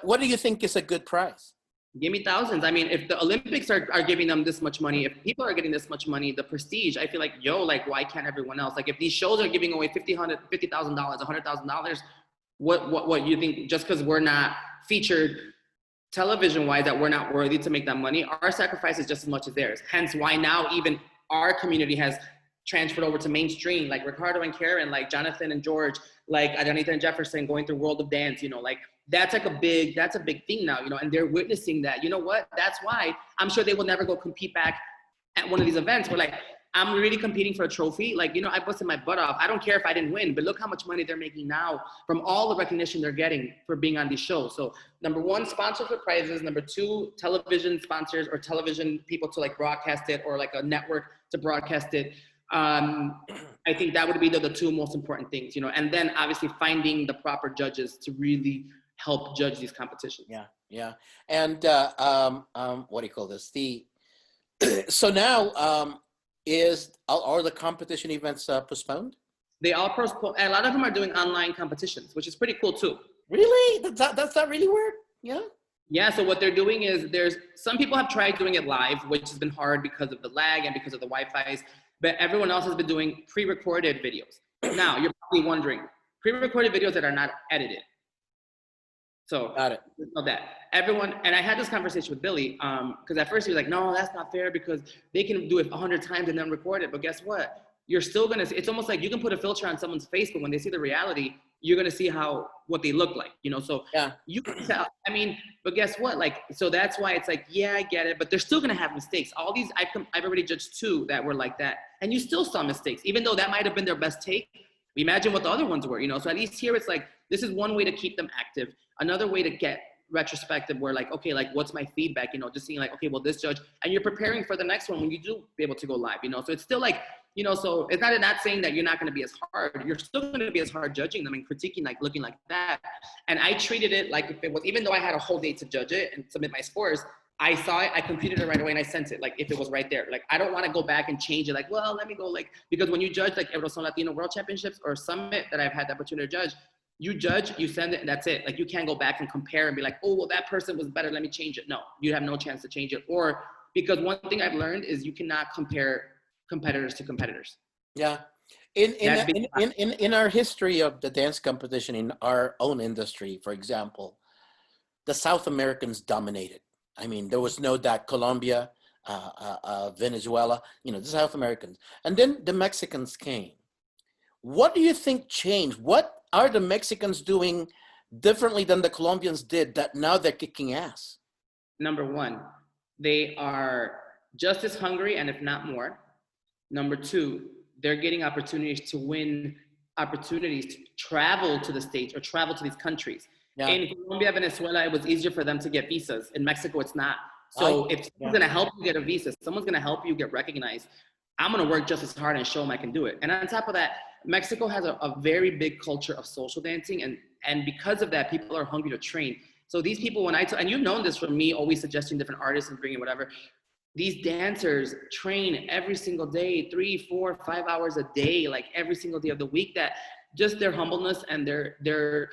What do you think is a good prize? Give me thousands. I mean, if the Olympics are giving them this much money, if people are getting this much money, the prestige, I feel like, like, why can't everyone else? Like, if these shows are giving away $50,000, $100,000, what you think, just because we're not featured television-wise, that we're not worthy to make that money? Our sacrifice is just as much as theirs. Hence why now even our community has transferred over to mainstream, like Ricardo and Karen, like Jonathan and George, like Adanita and Jefferson going through World of Dance, like that's like that's a big thing now, you know, and they're witnessing that. You know what? That's why I'm sure they will never go compete back at one of these events where like, I'm really competing for a trophy. Like, you know, I busted my butt off. I don't care if I didn't win, but look how much money they're making now from all the recognition they're getting for being on these shows. So number one, sponsors for prizes. Number two, television sponsors or television people to like broadcast it, or like a network to broadcast it. I think that would be the two most important things, you know, and then obviously finding the proper judges to really help judge these competitions. Yeah, yeah. And what do you call this? So now, are the competition events postponed? They all postpone. A lot of them are doing online competitions, which is pretty cool too. Really? Does that really work? Yeah. Yeah. So what they're doing is there's some people have tried doing it live, which has been hard because of the lag and because of the Wi-Fi's. But everyone else has been doing pre-recorded videos. Now you're probably wondering, pre-recorded videos that are not edited. So Got it. Know that everyone, and I had this conversation with Billy, because at first he was like, no, that's not fair because they can do it 100 times and then record it. But guess what? You're still gonna. It's almost like you can put a filter on someone's face, but when they see the reality, you're gonna see what they look like. You know, so yeah, you can tell. I mean, but guess what? Like, so that's why it's like, yeah, I get it, but they're still gonna have mistakes. All these, I've already judged 2 that were like that, and you still saw mistakes, even though that might have been their best take. Imagine what the other ones were. You know, so at least here it's like this is one way to keep them active. Another way to get retrospective where like, okay, like what's my feedback, you know, just seeing like, okay, well this judge, and you're preparing for the next one when you do be able to go live, you know, so it's still like, you know, so it's not saying that you're not going to be as hard, you're still going to be as hard judging them and critiquing, like looking like that. And I treated it like if it was, even though I had a whole day to judge it and submit my scores, I saw it, I computed it right away and I sent it, like if it was right there. Like I don't want to go back and change it, like, well, let me go, like, because when you judge like Eurozone Latino World Championships or Summit that I've had the opportunity to judge, you judge, you send it, and that's it. Like you can't go back and compare and be like, oh, well, that person was better, let me change it. No, you have no chance to change it. Or because one thing I've learned is you cannot compare competitors to competitors. Yeah. In our history of the dance competition in our own industry, for example, the South Americans dominated. I mean, there was no doubt Colombia, Venezuela, you know, the South Americans. And then the Mexicans came. What do you think changed? What are the Mexicans doing differently than the Colombians did that now they're kicking ass? Number one, they are just as hungry and if not more. Number two, they're getting opportunities to win, opportunities to travel to the States or travel to these countries. Yeah. In Colombia, Venezuela, it was easier for them to get visas. In Mexico, it's not. So if someone's gonna help you get a visa, someone's gonna help you get recognized, I'm gonna work just as hard and show them I can do it. And on top of that, Mexico has a very big culture of social dancing. And because of that, people are hungry to train. So these people, when and you've known this from me, always suggesting different artists and bringing whatever, these dancers train every single day, 3, 4, 5 hours a day, like every single day of the week, that just their humbleness and their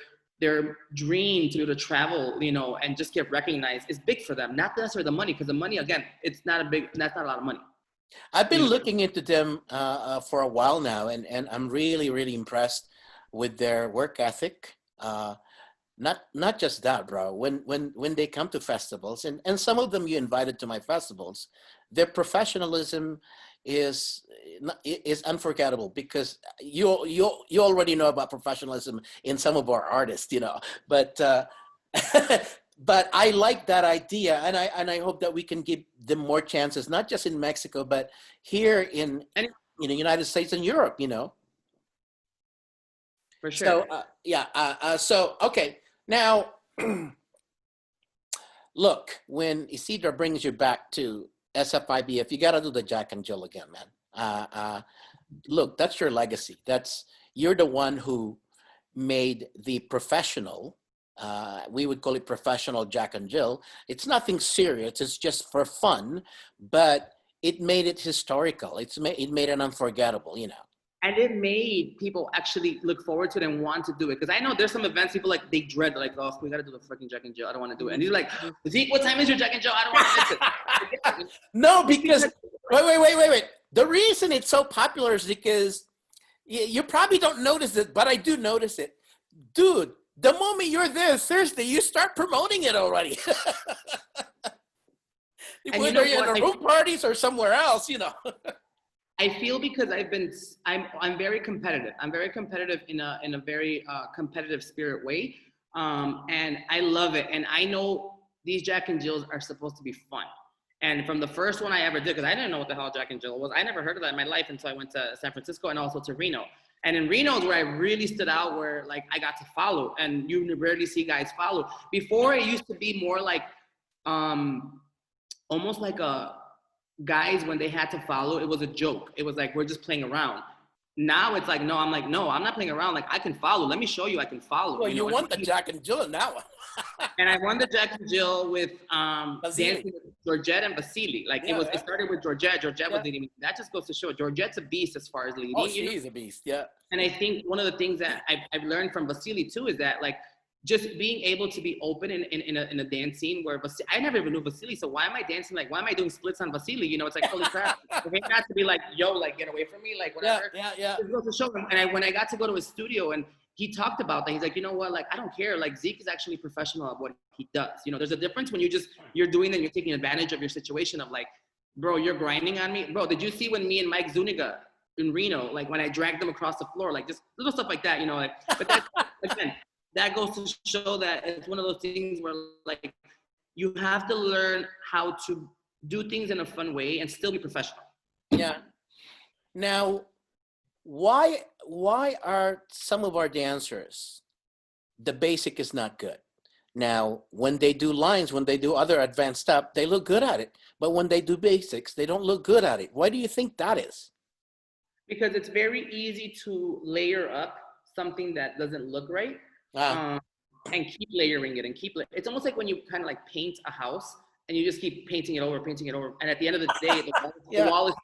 dream to be able to travel, you know, and just get recognized is big for them. Not necessarily the money, because the money, again, that's not a lot of money. I've been looking into them for a while now, and I'm really, really impressed with their work ethic. Not just that, bro. When they come to festivals, and some of them you invited to my festivals, their professionalism is unforgettable, because you already know about professionalism in some of our artists, you know. But but I like that idea, and I hope that we can give them more chances, not just in Mexico, but here in the United States and Europe, you know. For sure. So so okay, now look, when Isidro brings you back to SFIBF, you got to do the Jack and Jill again, man. Look, that's your legacy. You're the one who made the professional. We would call it professional Jack and Jill. It's nothing serious. It's just for fun, but it made it historical. It made it unforgettable, you know. And it made people actually look forward to it and want to do it. Because I know there's some events people like, they dread, like, oh, we got to do the freaking Jack and Jill. I don't want to do it. And you're like, Zeke, what time is your Jack and Jill? I don't want to miss it. No, because, wait. The reason it's so popular is because you probably don't notice it, but I do notice it. Dude, the moment you're there Thursday, you start promoting it already. Whether you're in the room parties or somewhere else, you know. I feel because I'm very competitive. I'm very competitive in a very competitive spirit way. And I love it. And I know these Jack and Jills are supposed to be fun. And from the first one I ever did, because I didn't know what the hell Jack and Jill was. I never heard of that in my life until I went to San Francisco and also to Reno. And in Reno is where I really stood out, where like I got to follow, and you rarely see guys follow. Before it used to be more like, almost like a guys when they had to follow, it was a joke. It was like, we're just playing around. Now it's like, no, I'm like, no, I'm not playing around. Like I can follow. Let me show you I can follow. Well, you know? won the Jack and Jill in that one. And I won the Jack and Jill with Vasily. dancing with Georgette and Vasily. Like it started with Georgette. Georgette was leading me. That just goes to show Georgette's a beast as far as leading. Oh, she's a beast. Yeah. And I think one of the things that I've learned from Vasily too is that like just being able to be open in a dance scene where I never even knew Vasily. So why am I dancing? Like, why am I doing splits on Vasily? You know, it's like, holy crap. For him not to be like, yo, like, get away from me, like, whatever. Yeah. It goes to show him. And when I got to go to his studio and he talked about that, he's like, you know what? Like, I don't care. Like, Zeke is actually professional at what he does. You know, there's a difference when you're doing that and you're taking advantage of your situation of like, bro, you're grinding on me. Bro, did you see when me and Mike Zuniga in Reno, like when I dragged them across the floor, like just little stuff like that, you know, like, but that's, again, that goes to show that it's one of those things where like you have to learn how to do things in a fun way and still be professional. Yeah. Now, why are some of our dancers, the basic is not good? Now, when they do lines, when they do other advanced stuff, they look good at it. But when they do basics, they don't look good at it. Why do you think that is? Because it's very easy to layer up something that doesn't look right. And keep layering it and it's almost like when you kind of like paint a house and you just keep painting it over. And at the end of the day, the wall is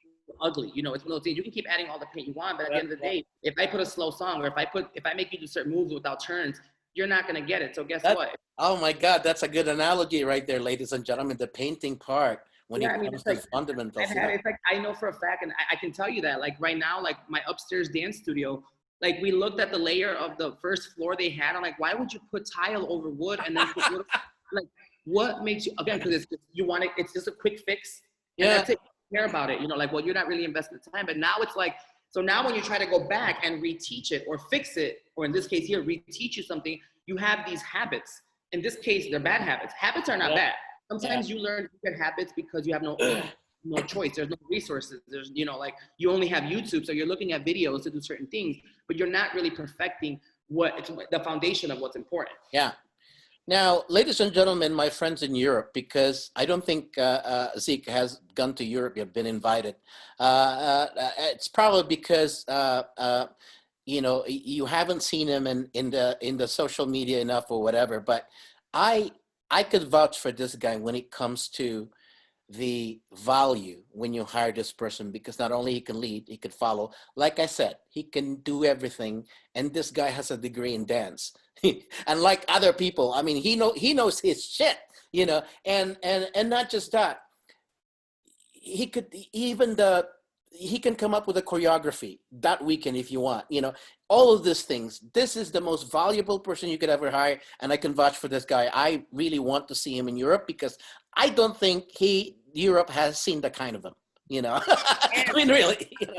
ugly. You know, it's one of those things, you can keep adding all the paint you want, but at the end of the day, if I put a slow song or if I make you do certain moves without turns, you're not going to get it. So guess what? Oh my God, that's a good analogy right there, ladies and gentlemen, the painting part. When it comes to fundamentals. It's like, I know for a fact, and I can tell you that, like right now, like my upstairs dance studio, like we looked at the layer of the first floor they had. I'm like, why would you put tile over wood and then put wood? Like, what makes you, again, because it's just a quick fix. And that's it. You care about it. You know, like, well, you're not really investing the time. But now it's like, so now when you try to go back and reteach it or fix it, or in this case here, reteach you something, you have these habits. In this case, they're bad habits. Habits are not bad. Sometimes you learn good habits because you have no choice. There's no resources. There's, you know, like you only have YouTube. So you're looking at videos to do certain things, but you're not really perfecting the foundation of what's important. Yeah. Now, ladies and gentlemen, my friends in Europe, because I don't think Zeke has gone to Europe yet, been invited. It's probably because, you know, you haven't seen him in the social media enough or whatever, but I could vouch for this guy when it comes to the value when you hire this person, because not only he can lead, he could follow. Like I said, he can do everything, and this guy has a degree in dance. And like other people, I mean, he knows his shit, you know, and not just that. He could he can come up with a choreography that weekend if you want, you know, all of these things. This is the most valuable person you could ever hire, and I can vouch for this guy. I really want to see him in Europe because I don't think Europe has seen the kind of him, you know. I mean, really. You know?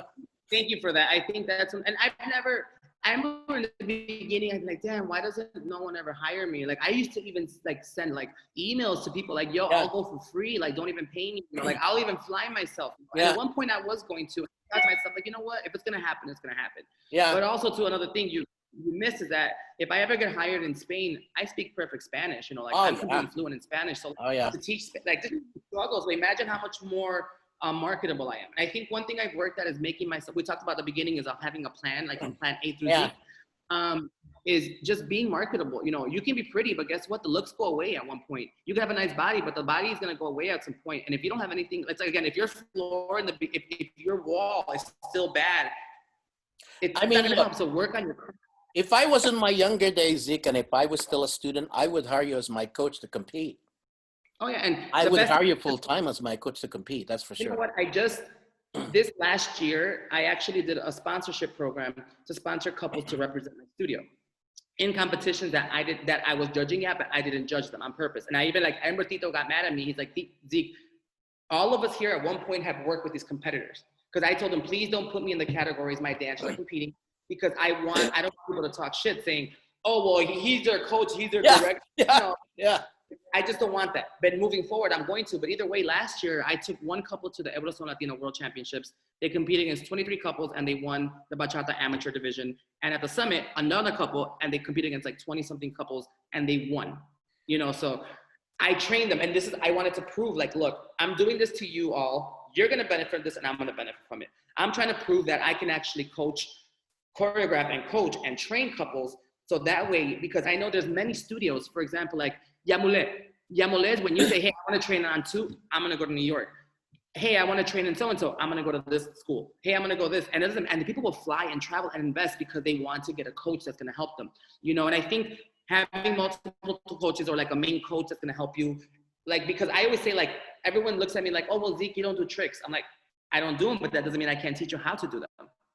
Thank you for that. I think that's, and I remember in the beginning, I'd be like, damn, why doesn't no one ever hire me? Like, I used to even like send like emails to people like, yo, I'll go for free. Like, don't even pay me. You know, like, I'll even fly myself. And at one point I was going to, I thought to myself, like, you know what? If it's going to happen, it's going to happen. Yeah. But also too, another thing you miss is that if I ever get hired in Spain, I speak perfect Spanish, you know, like I'm completely fluent in Spanish. So to teach, like, this struggles. So imagine how much more marketable I am. And I think one thing I've worked at is making myself, we talked about the beginning is of having a plan, like a plan A through Z, is just being marketable. You know, you can be pretty, but guess what? The looks go away at one point. You can have a nice body, but the body is going to go away at some point. And if you don't have anything, it's like, again, if your floor and if your wall is still bad, it's not going to help. So work on your craft. If I was in my younger days, Zeke, and if I was still a student, I would hire you as my coach to compete. Oh yeah, and I would hire you full time as my coach to compete. That's for sure. You know what? This last year, I actually did a sponsorship program to sponsor couples to represent my studio in competitions that I was judging at, but I didn't judge them on purpose. And I even like, Amber Tito got mad at me. He's like, Zeke, all of us here at one point have worked with these competitors. Because I told him, please don't put me in the categories my dancers are competing, because I don't want people to talk shit saying, oh, well, he's their coach, he's their Yeah, director. yeah, yeah. I just don't want that. But moving forward, I'm going to. But either way, last year, I took one couple to the Evolucion Latino World Championships. They competed against 23 couples, and they won the Bachata amateur division. And at the summit, another couple, and they competed against like 20-something couples, and they won. So I trained them. And this is, I wanted to prove, like, look, I'm doing this to you all. You're going to benefit from this, and I'm going to benefit from it. I'm trying to prove that I can actually coach, choreograph, and coach and train couples. So that way, because I know there's many studios, for example, like Yamule. Yamule is when you say, hey, I want to train on 2, I'm going to go to New York. Hey, I want to train in so-and-so, I'm going to go to this school. Hey, I'm going to go this. And the people will fly and travel and invest because they want to get a coach that's going to help them. And I think having multiple coaches or like a main coach that's going to help you, like, because I always say, like, everyone looks at me like, oh, well, Zeke, you don't do tricks. I'm like, I don't do them, but that doesn't mean I can't teach you how to do them.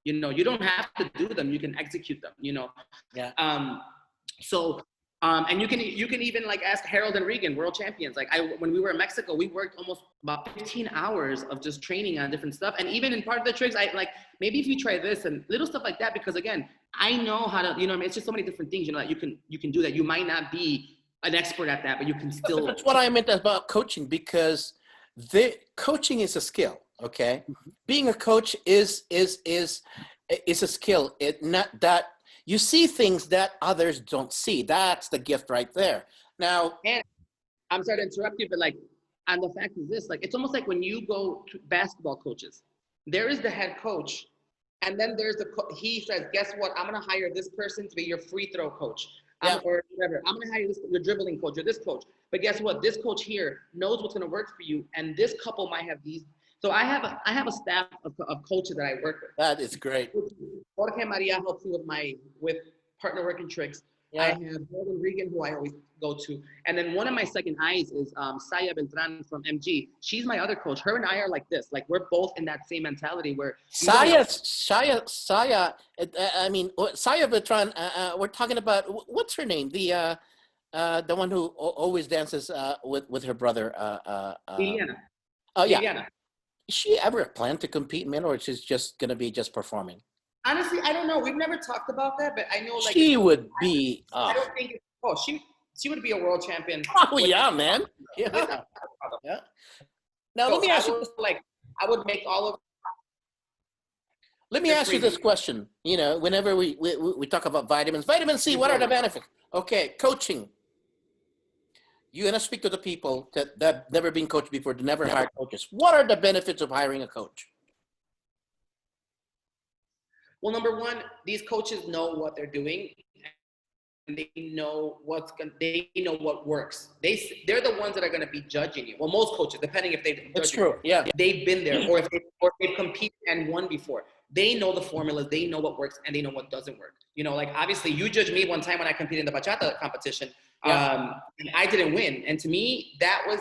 You don't have to do them. You can execute them, Yeah. And you can even like ask Harold and Regan, world champions. Like when we were in Mexico, we worked almost about 15 hours of just training on different stuff. And even in part of the tricks, I like, maybe if you try this and little stuff like that, because again, I know how to, I mean, it's just so many different things, that you can do that. You might not be an expert at that, but you can still. That's what I meant about coaching, because coaching is a skill. Okay. Mm-hmm. Being a coach is a skill. It not that you see things that others don't see. That's the gift right there. Now, and I'm sorry to interrupt you, but like, and the fact is this, like, it's almost like when you go to basketball coaches, there is the head coach, and then there's he says, guess what? I'm going to hire this person to be your free throw coach. Or whatever. I'm going to hire your dribbling coach or this coach. But guess what? This coach here knows what's going to work for you. And this couple might have these. So I have a staff of coaches that I work with. That is great. Jorge Maria helps me with partner working tricks. Yeah. I have Jordan Regan, who I always go to. And then one of my second eyes is Saya Beltran from MG. She's my other coach. Her and I are like this. Like, we're both in that same mentality where Saya, I mean, Saya Beltran, we're talking about, what's her name? The one who always dances with her brother. Liliana. Oh, yeah. Liliana. Is she ever planned to compete, man, or she's just going to be just performing? Honestly, I don't know. We've never talked about that, but I know, like, she would be. I don't think. She would be a world champion. Oh yeah, man. Yeah. Yeah. Now let me ask you. I would make all of. Let me ask you this question. Whenever we talk about vitamins, vitamin C, what are the benefits? Okay, coaching. You're gonna speak to the people that have never been coached before, that never hired coaches. What are the benefits of hiring a coach? Well, number one, these coaches know what they're doing, and they know what works. They're the ones that are going to be judging you. Well, most coaches, depending if they've. That's true. Yeah. They've been there, or if they've competed and won before. They know the formulas. They know what works, and they know what doesn't work. Like, obviously, you judged me one time when I competed in the bachata competition, and I didn't win. And to me, that was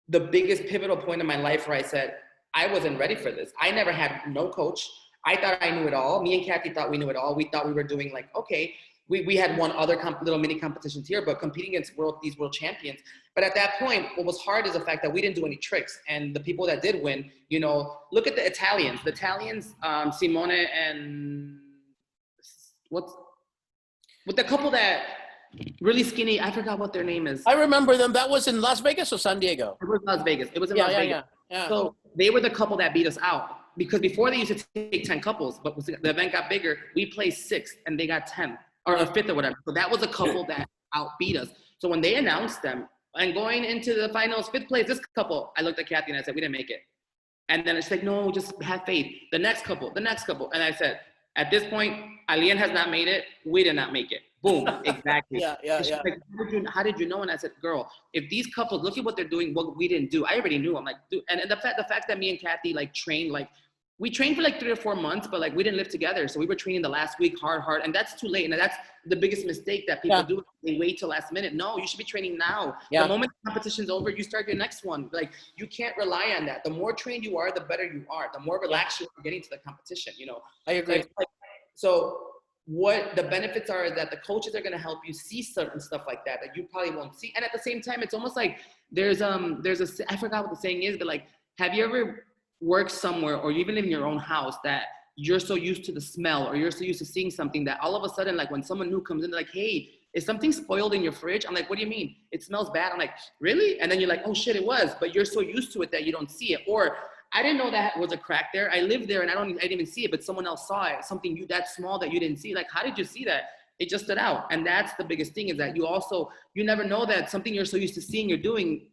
the biggest pivotal point in my life where I said I wasn't ready for this. I never had no coach. I thought I knew it all. Me and Kathy thought we knew it all. We thought we were doing, like, okay, we had won other little mini competitions here, but competing against these world champions. But at that point, what was hard is the fact that we didn't do any tricks. And the people that did win, look at the Italians. The Italians, Simone and with the couple that really skinny, I forgot what their name is. I remember them. That was in Las Vegas or San Diego? It was Las Vegas. It was in Las Vegas. Yeah. So they were the couple that beat us out. Because before they used to take 10 couples, but the event got bigger, we placed 6th and they got 10 or a 5th or whatever. So that was a couple that outbeat us. So when they announced them and going into the finals, 5th place, this couple, I looked at Kathy and I said, we didn't make it. And then it's like, no, just have faith. The next couple. And I said, at this point, Alien has not made it. We did not make it. Boom. Exactly. Yeah. Like, how did you know? And I said, girl, if these couples, look at what they're doing, what we didn't do. I already knew. I'm like, dude. And the fact that me and Kathy trained, we trained for 3 or 4 months, but we didn't live together. So we were training the last week hard. And that's too late. And that's the biggest mistake that people do. They wait till last minute. No, you should be training now. Yeah. The moment the competition's over, you start your next one. You can't rely on that. The more trained you are, the better you are. The more relaxed you are getting to the competition, I agree. So what the benefits are is that the coaches are going to help you see certain stuff like that you probably won't see. And at the same time, it's almost like there's I forgot what the saying is, but have you ever worked somewhere or you even live in your own house that you're so used to the smell, or you're so used to seeing something that all of a sudden, like when someone new comes in, they're like, hey, is something spoiled in your fridge? I'm like, what do you mean? It smells bad. I'm like, really? And then you're like, oh shit, it was. But you're so used to it that you don't see it. Or I didn't know that was a crack there. I lived there and I didn't even see it, but someone else saw it. Something that small that you didn't see. Like, how did you see that? It just stood out. And that's the biggest thing, is that you never know that something you're so used to seeing you're doing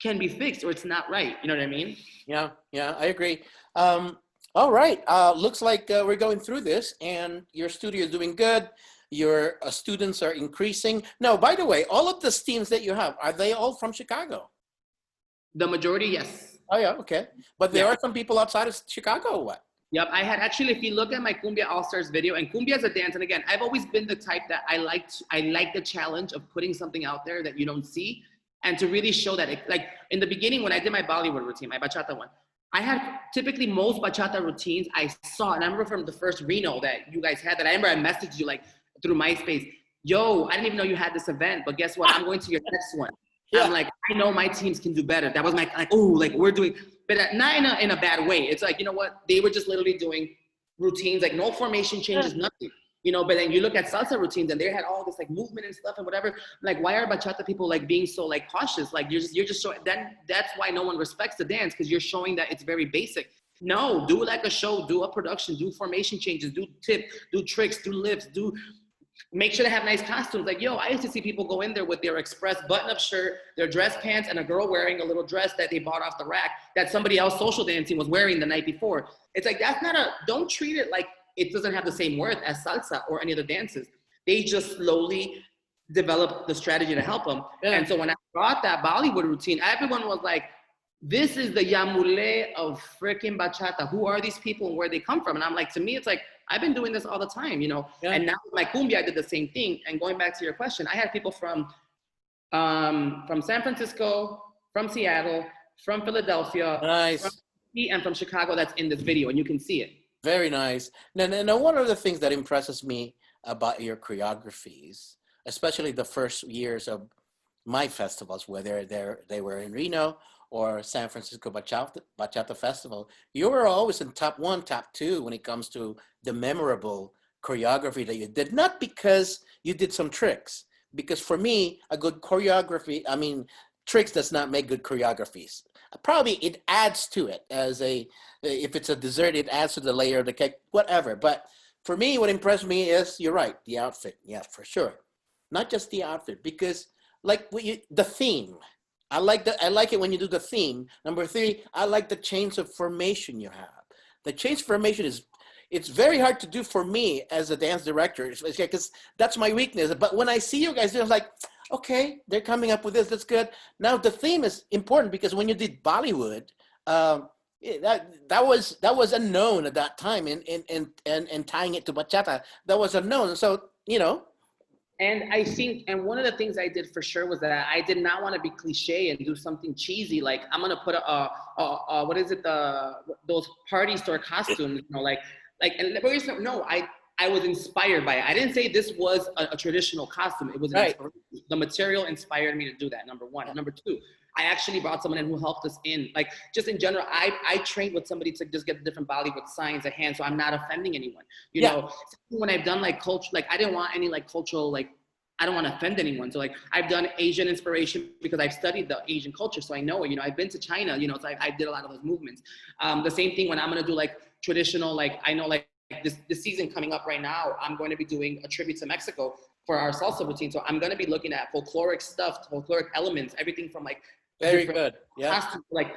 can be fixed, or it's not right. You know what I mean? Yeah, I agree. All right, looks like we're going through this, and your studio is doing good. Your students are increasing. Now, by the way, all of the teams that you have, are they all from Chicago? The majority, yes. Oh yeah, okay. But there are some people outside of Chicago, or what? Yep, I had actually, if you look at my Cumbia All-Stars video, and Cumbia is a dance, and again, I've always been the type that I like the challenge of putting something out there that you don't see, and to really show that, like in the beginning when I did my Bollywood routine, my Bachata one, I had typically most Bachata routines I saw, and I remember from the first Reno that you guys had, that I remember I messaged you like through MySpace, yo, I didn't even know you had this event, but guess what? I'm going to your next one. Yeah. I'm like, I know my teams can do better. That was my, like, oh, like we're doing, but not in a bad way. It's like, you know what? They were just literally doing routines, like no formation changes, nothing. You know, but then you look at salsa routines and they had all this like movement and stuff and whatever. Like, why are bachata people like being so like cautious? Like you're just showing, then that's why no one respects the dance, because you're showing that it's very basic. No, do like a show, do a production, do formation changes, do tip, do tricks, do lifts, make sure they have nice costumes. Like, yo, I used to see people go in there with their express button-up shirt, their dress pants, and a girl wearing a little dress that they bought off the rack that somebody else social dancing was wearing the night before. It's like, don't treat it like it doesn't have the same worth as salsa or any other dances. They just slowly developed the strategy to help them. Yeah. And so when I brought that Bollywood routine, everyone was like, this is the Yamule of freaking bachata. Who are these people and where they come from? And I'm like, to me, it's like, I've been doing this all the time, you know? Yeah. And now with my cumbia, I did the same thing. And going back to your question, I had people from San Francisco, from Seattle, from Philadelphia, nice, and from Chicago that's in this video, and you can see it. Very nice. Now, one of the things that impresses me about your choreographies, especially the first years of my festivals, whether they were in Reno or San Francisco Bachata Festival, you were always in top 1, top 2 when it comes to the memorable choreography that you did. Not because you did some tricks, because for me, a good choreography, I mean, tricks does not make good choreographies. Probably it adds to it if it's a dessert, it adds to the layer of the cake, whatever. But for me, what impressed me is, you're right, the outfit. Yeah, for sure. Not just the outfit, because like the theme. I like it when you do the theme. Number 3, I like the change of formation you have. The change formation it's very hard to do for me as a dance director, because that's my weakness. But when I see you guys, they're like, okay, they're coming up with this, that's good. Now the theme is important, because when you did Bollywood, that was unknown at that time, and tying it to bachata, that was unknown. So, you know. And I think, and one of the things I did for sure was that I did not want to be cliche and do something cheesy. Like, I'm going to put what is it? Those party store costumes, you know, and no, I was inspired by it. I didn't say this was a traditional costume. It was right. The material inspired me to do that, number 1. Number 2, I actually brought someone in who helped us in, like, just in general, I trained with somebody to just get the different Bollywood signs at hand, so I'm not offending anyone. You know, when I've done like culture, like I didn't want any like cultural, like, I don't want to offend anyone. So like, I've done Asian inspiration because I've studied the Asian culture, so I know it. You know, I've been to China, you know, so I did a lot of those movements. The same thing when I'm going to do like traditional, like, I know like this season coming up right now, I'm going to be doing a tribute to Mexico for our salsa routine. So I'm going to be looking at folkloric stuff, folkloric elements, everything from like, very good. Yeah. Like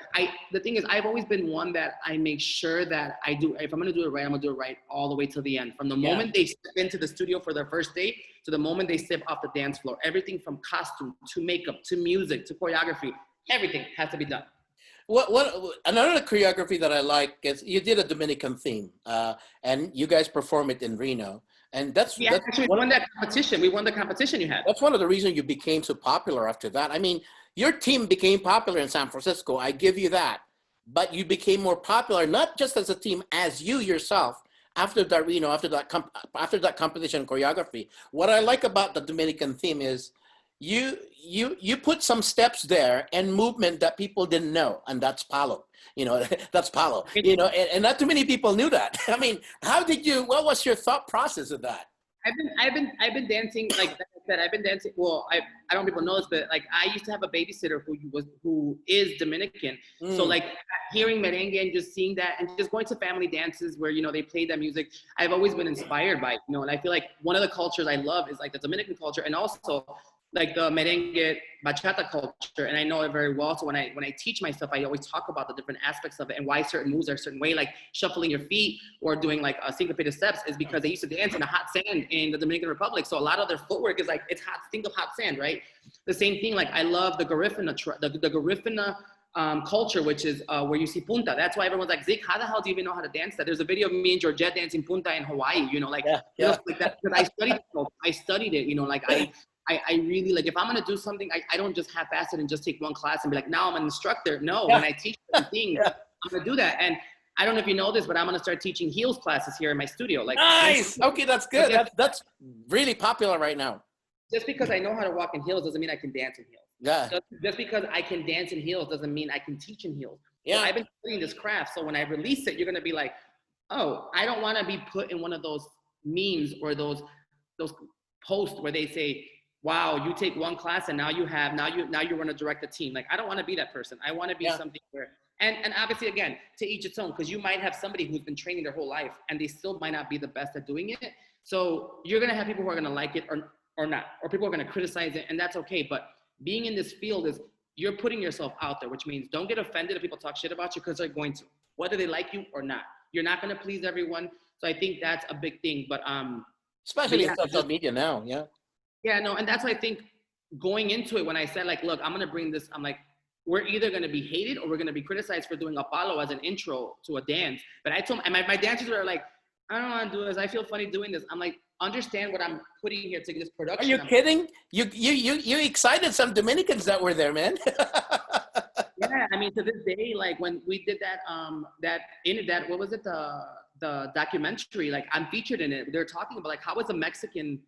the thing is, I've always been one that I make sure that if I'm going to do it right, I'm going to do it right all the way to the end. From the moment they step into the studio for their first day to the moment they step off the dance floor, everything from costume to makeup to music to choreography, everything has to be done. What another choreography that I like is you did a Dominican theme, and you guys perform it in Reno. And actually won that competition. We won the competition you had. That's one of the reasons you became so popular after that. I mean, your team became popular in San Francisco. I give you that. But you became more popular, not just as a team, as you yourself, after that, after that competition choreography. What I like about the Dominican theme is you put some steps there and movement that people didn't know, and that's palo. You know, that's palo. You know, and not too many people knew that. I mean, how did you? What was your thought process of that? I've been dancing like I said. I've been dancing. Well, I don't know if people know this, but like I used to have a babysitter who is Dominican. So like hearing merengue and just seeing that and just going to family dances where they play that music, I've always been inspired by it. And I feel like one of the cultures I love is like the Dominican culture, and also like the merengue bachata culture, and I know it very well. So when I teach myself, I always talk about the different aspects of it and why certain moves are a certain way, like shuffling your feet or doing like syncopated steps is because they used to dance in the hot sand in the Dominican Republic. So a lot of their footwork is like, it's hot, think of hot sand, right? The same thing, like I love the Garifuna, the Garifuna culture, which is where you see punta. That's why everyone's like, Zeke, how the hell do you even know how to dance that? There's a video of me and Georgette dancing punta in Hawaii, like that, because I studied it, like I really, like, if I'm going to do something, I don't just half-ass it and just take one class and be like, now I'm an instructor. No, when I teach things, I'm going to do that. And I don't know if you know this, but I'm going to start teaching heels classes here in my studio. Like, nice. Okay, that's good. That's really popular right now. Just because I know how to walk in heels doesn't mean I can dance in heels. Yeah. Just because I can dance in heels doesn't mean I can teach in heels. Yeah. So I've been studying this craft. So when I release it, you're going to be like, oh, I don't want to be put in one of those memes or those posts where they say, wow, you take one class and now you want to direct a team. Like, I don't want to be that person. I want to be something where, and obviously, again, to each its own, because you might have somebody who's been training their whole life and they still might not be the best at doing it. So you're going to have people who are going to like it or not, or people are going to criticize it, and that's okay. But being in this field is, you're putting yourself out there, which means don't get offended if people talk shit about you, because they're going to, whether they like you or not. You're not going to please everyone. So I think that's a big thing. But especially in social media now. Yeah, no, and that's why I think going into it, when I said like, look, I'm going to bring this, I'm like, we're either going to be hated or we're going to be criticized for doing a palo as an intro to a dance. But I told my dancers were like, I don't want to do this. I feel funny doing this. I'm like, understand what I'm putting here to this production. Are you kidding? You excited some Dominicans that were there, man. Yeah, I mean, to this day, like when we did that, what was it? The documentary, like I'm featured in it. They're talking about like, how is a Mexican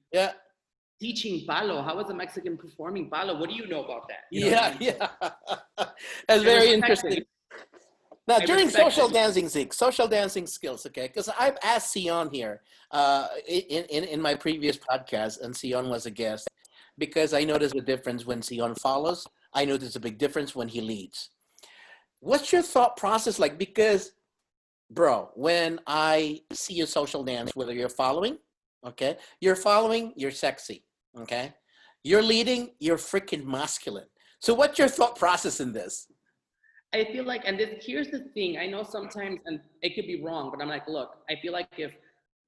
teaching palo? How is a Mexican performing palo? What do you know about that? Yeah. That's very interesting. Now, during social dancing, Zeke, social dancing skills, okay? Because I've asked Sion here in my previous podcast, and Sion was a guest, because I noticed a difference when Sion follows. I notice a big difference when he leads. What's your thought process like? Because, bro, when I see a social dance, whether you're following, okay? You're following, you're sexy, okay? You're leading, you're freaking masculine. So what's your thought process in this? I feel like, and here's the thing, I know sometimes, and it could be wrong, but I'm like, look, I feel like if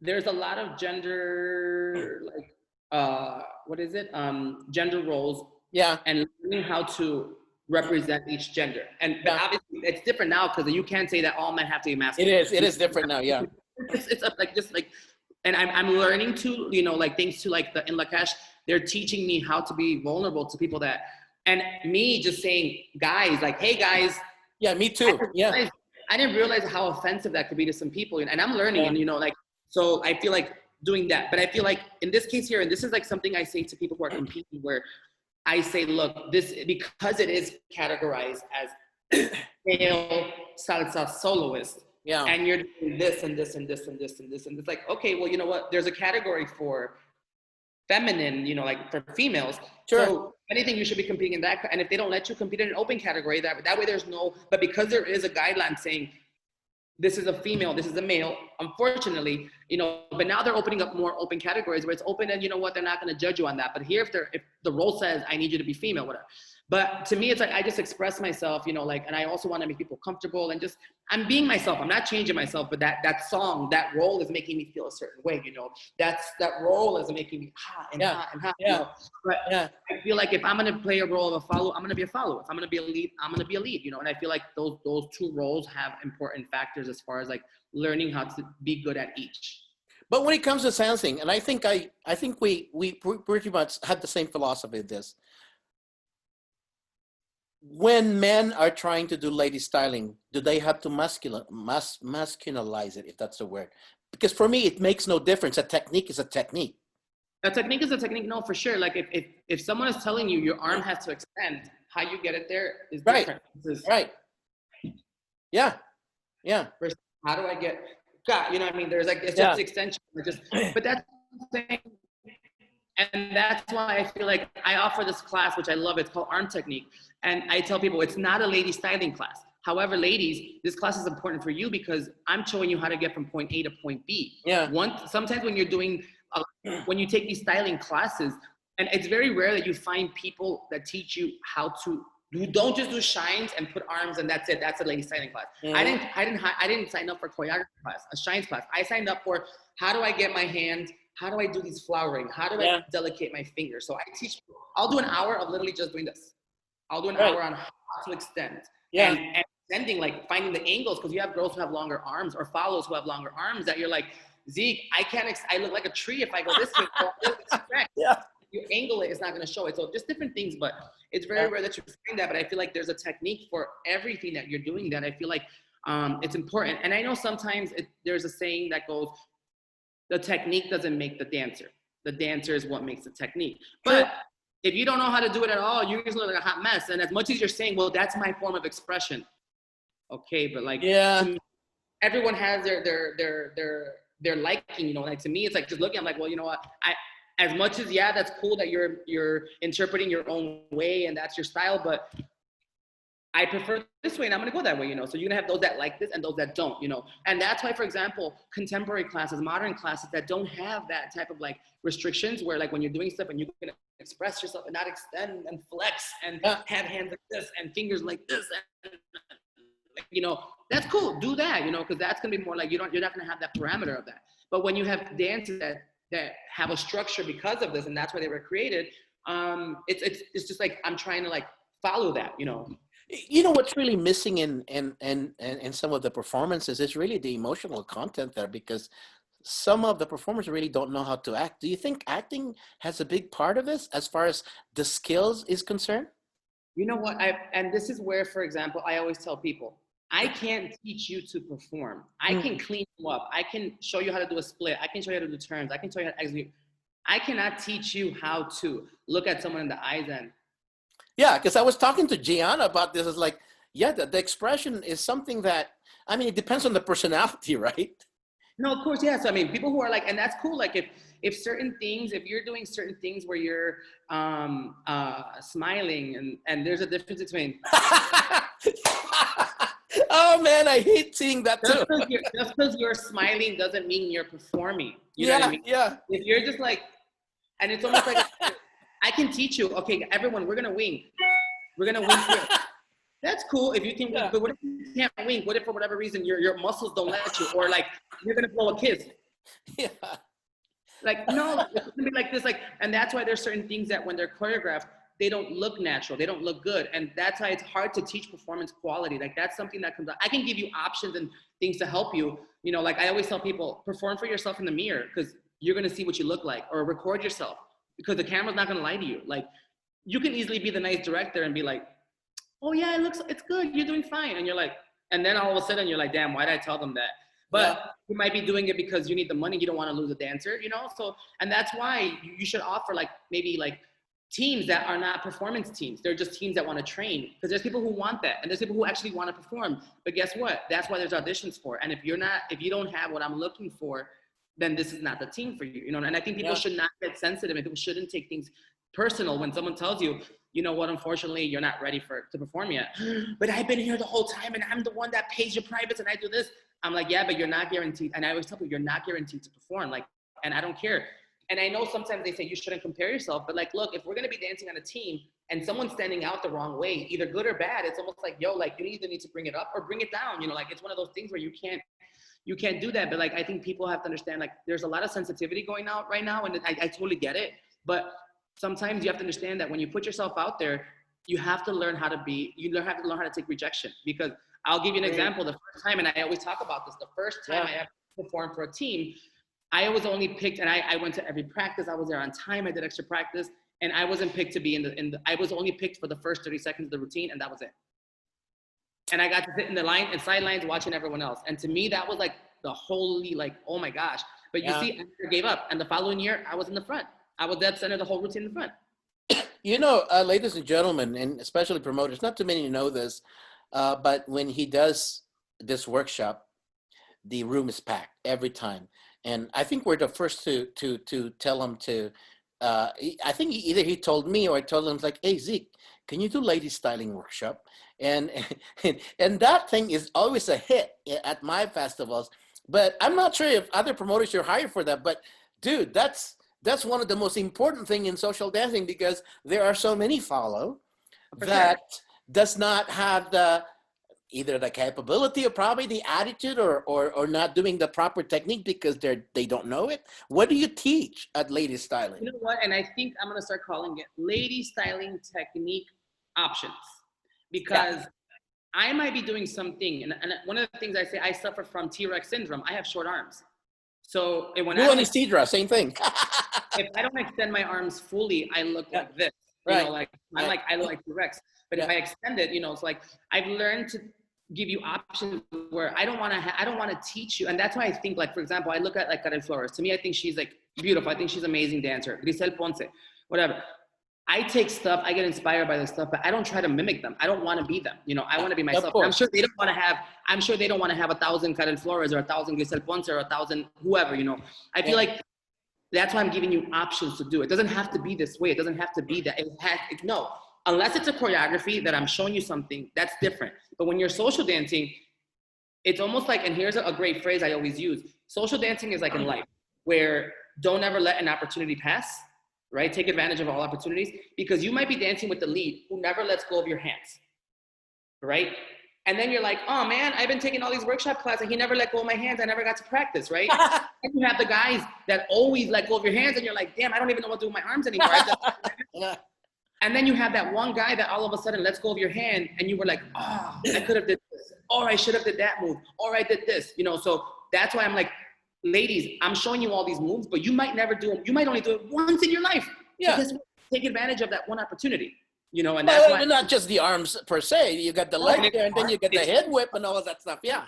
there's a lot of gender, like, gender roles, and learning how to represent each gender. And but obviously it's different now, because you can't say that all men have to be masculine. It is different now, yeah. It's like, and I'm learning to, like thanks to like in Lakesh, they're teaching me how to be vulnerable to people that, and me just saying, guys, like, hey guys. Yeah, me too. I didn't realize how offensive that could be to some people. And I'm learning, and like, so I feel like doing that. But I feel like in this case here, and this is like something I say to people who are competing, where I say, look, this, because it is categorized as male salsa soloist, and you're doing this and this and this and this and this, and it's like, okay, well, you know what? There's a category for feminine, like for females. Sure. So anything, you should be competing in that. And if they don't let you compete in an open category, that way there's no, but because there is a guideline saying this is a female, this is a male, unfortunately, but now they're opening up more open categories where it's open, and you know what, they're not going to judge you on that. But here, if the role says I need you to be female, whatever. But to me, it's like, I just express myself, like, and I also want to make people comfortable, and just, I'm being myself. I'm not changing myself, but that song, that role is making me feel a certain way, that role is making me hot and hot and hot, But I feel like if I'm going to play a role of a follower, I'm going to be a follower. If I'm going to be a lead, I'm going to be a lead, and I feel like those two roles have important factors as far as like learning how to be good at each. But when it comes to dancing, and I think we pretty much had the same philosophy of this. When men are trying to do lady styling, do they have to masculinize it, if that's the word? Because for me, it makes no difference. A technique is a technique. A technique is a technique, no, for sure. Like if someone is telling you your arm has to extend, how you get it there is Right. different. Right. Yeah. Yeah. Versus how do I get, God, you know what I mean? There's like, it's Yeah. just extension. But that's the thing. And that's why I feel like I offer this class, which I love. It's called Arm Technique. And I tell people it's not a lady styling class. However, ladies, this class is important for you because I'm showing you how to get from point A to point B. Yeah. Sometimes when you're doing, when you take these styling classes, and it's very rare that you find people that teach you how to, you don't just do shines and put arms and that's it. That's a lady styling class. Mm-hmm. I didn't sign up for choreography class, a shines class. I signed up for how do I get my hand, how do I do these flowering, how do I delicate my fingers. So I teach, I'll do an hour of literally just doing this. I'll do an hour on how to extend. And extending, like finding the angles, because you have girls who have longer arms or follows who have longer arms that you're like, Zeke, I look like a tree if I go this way. Yeah. You angle it, it's not going to show it. So just different things, but it's very rare that you find that. But I feel like there's a technique for everything that you're doing that I feel like it's important. And I know sometimes there's a saying that goes, the technique doesn't make the dancer. The dancer is what makes the technique. But if you don't know how to do it at all, you're just look like a hot mess. And as much as you're saying, well, that's my form of expression. Okay, but like, to me, everyone has their liking, you know, like to me, it's like just looking, I'm like, well, you know what, as much as, that's cool that you're interpreting your own way and that's your style, but I prefer this way and I'm gonna go that way, you know? So you're gonna have those that like this and those that don't, you know? And that's why, for example, contemporary classes, modern classes that don't have that type of like restrictions where like when you're doing stuff and you can express yourself and not extend and flex and have hands like this and fingers like this, and, you know, that's cool, do that, you know, because that's gonna be more like, you're not gonna have that parameter of that. But when you have dances that have a structure because of this, and that's why they were created, it's just like, I'm trying to like follow that, you know? You know what's really missing in some of the performances is really the emotional content there, because some of the performers really don't know how to act. Do you think acting has a big part of this as far as the skills is concerned? You know what, and this is where, for example, I always tell people, I can't teach you to perform. I can clean you up. I can show you how to do a split. I can show you how to do turns. I can show you how to execute. I cannot teach you how to look at someone in the eyes and. Yeah, because I was talking to Gianna about this. It's like, the expression is something that, I mean, it depends on the personality, right? No, of course, yes. I mean, people who are like, and that's cool. Like if certain things, if you're doing certain things where you're smiling and there's a difference between. Oh man, I hate seeing that too. Just because you're smiling doesn't mean you're performing. You know what I mean? Yeah. If you're just like, and it's almost like, I can teach you, okay, everyone, we're gonna wink. We're gonna wink here. That's cool if you can wink, but what if you can't wink? What if for whatever reason your muscles don't let you, or like you're gonna blow a kiss? Yeah. Like, no, it's gonna be like this, like, and that's why there's certain things that when they're choreographed, they don't look natural, they don't look good. And that's why it's hard to teach performance quality. Like that's something that comes out. I can give you options and things to help you. You know, like I always tell people, perform for yourself in the mirror because you're gonna see what you look like, or record yourself because the camera's not gonna lie to you. Like you can easily be the nice director and be like, oh yeah, it's good, you're doing fine. And you're like, and then all of a sudden you're like, damn, why did I tell them that? But you might be doing it because you need the money, you don't want to lose a dancer, you know? So, and that's why you should offer like maybe like teams that are not performance teams. They're just teams that want to train, because there's people who want that and there's people who actually want to perform. But guess what? That's why there's auditions for. And if you don't have what I'm looking for, then this is not the team for you, you know? And I think people should not get sensitive and people shouldn't take things personal when someone tells you, you know what, unfortunately, you're not ready to perform yet. But I've been here the whole time and I'm the one that pays your privates and I do this. I'm like, yeah, but you're not guaranteed. And I always tell people, you're not guaranteed to perform. Like, and I don't care. And I know sometimes they say you shouldn't compare yourself, but like, look, if we're gonna be dancing on a team and someone's standing out the wrong way, either good or bad, it's almost like, yo, like you either need to bring it up or bring it down. You know, like it's one of those things where you can't do that. But like, I think people have to understand, like, there's a lot of sensitivity going out right now, and I totally get it. But sometimes you have to understand that when you put yourself out there, you have to learn how to learn how to take rejection. Because I'll give you an example. The first time, and I always talk about this, the first time I ever performed for a team, I was only picked, and I went to every practice. I was there on time. I did extra practice, and I wasn't picked to be I was only picked for the first 30 seconds of the routine, and that was it. And I got to sit in the line and sidelines watching everyone else. And to me, that was like the holy, like, oh my gosh. But you see, I never gave up. And the following year, I was in the front. I was dead center the whole routine in front. You know, ladies and gentlemen, and especially promoters, not too many know this, but when he does this workshop, the room is packed every time. And I think we're the first to tell him to. I think either he told me or I told him like, "Hey Zeke, can you do lady styling workshop?" And and that thing is always a hit at my festivals. But I'm not sure if other promoters you're hired for that. But dude, that's one of the most important thing in social dancing because there are so many follow For that sure. does not have the either the capability or probably the attitude or not doing the proper technique because they don't know it. What do you teach at lady styling? You know what? And I think I'm gonna start calling it lady styling technique options, Yeah. because I might be doing something, and one of the things I say, I suffer from T-Rex syndrome. I have short arms, so when I You and don't Isidra, same thing. if I don't extend my arms fully, I look Yeah. like this. You know, Right. like I'm Yeah. like I look like T-Rex. But if Yeah. I extend it, you know, it's like I've learned to give you options where I don't want to. I don't want to teach you, and that's why I think, like for example, I look at like Karen Flores. To me, I think she's like beautiful. I think she's an amazing dancer. Grisel Ponce, whatever. I take stuff, I get inspired by this stuff, but I don't try to mimic them. I don't want to be them. You know, I want to be Of myself. And I'm course. sure they don't want to have, I'm sure they don't want to have 1,000 Karen Flores or 1,000 Grisel Ponce or 1,000 whoever, you know. I feel Yeah. like that's why I'm giving you options to do it. It doesn't have to be this way. It doesn't have to be that. No, unless it's a choreography that I'm showing you something, that's different. But when you're social dancing, it's almost like, and here's a great phrase I always use. Social dancing is like in life, where don't ever let an opportunity pass, right? Take advantage of all opportunities, because you might be dancing with the lead who never lets go of your hands, right? And then you're like, oh man, I've been taking all these workshop classes. He never let go of my hands. I never got to practice, right? And you have the guys that always let go of your hands, and you're like, damn, I don't even know what to do with my arms anymore. Yeah. And then you have that one guy that all of a sudden lets go of your hand, and you were like, oh, I could have did this, or I should have did that move, or I did this, you know. So that's why I'm like, ladies, I'm showing you all these moves, but you might never do them. You might only do it once in your life. So Yeah. guess what? Take advantage of that one opportunity, you know. And that's why Well, not just the arms per se. You got the leg there, and then you get the head whip and all of that stuff. Yeah.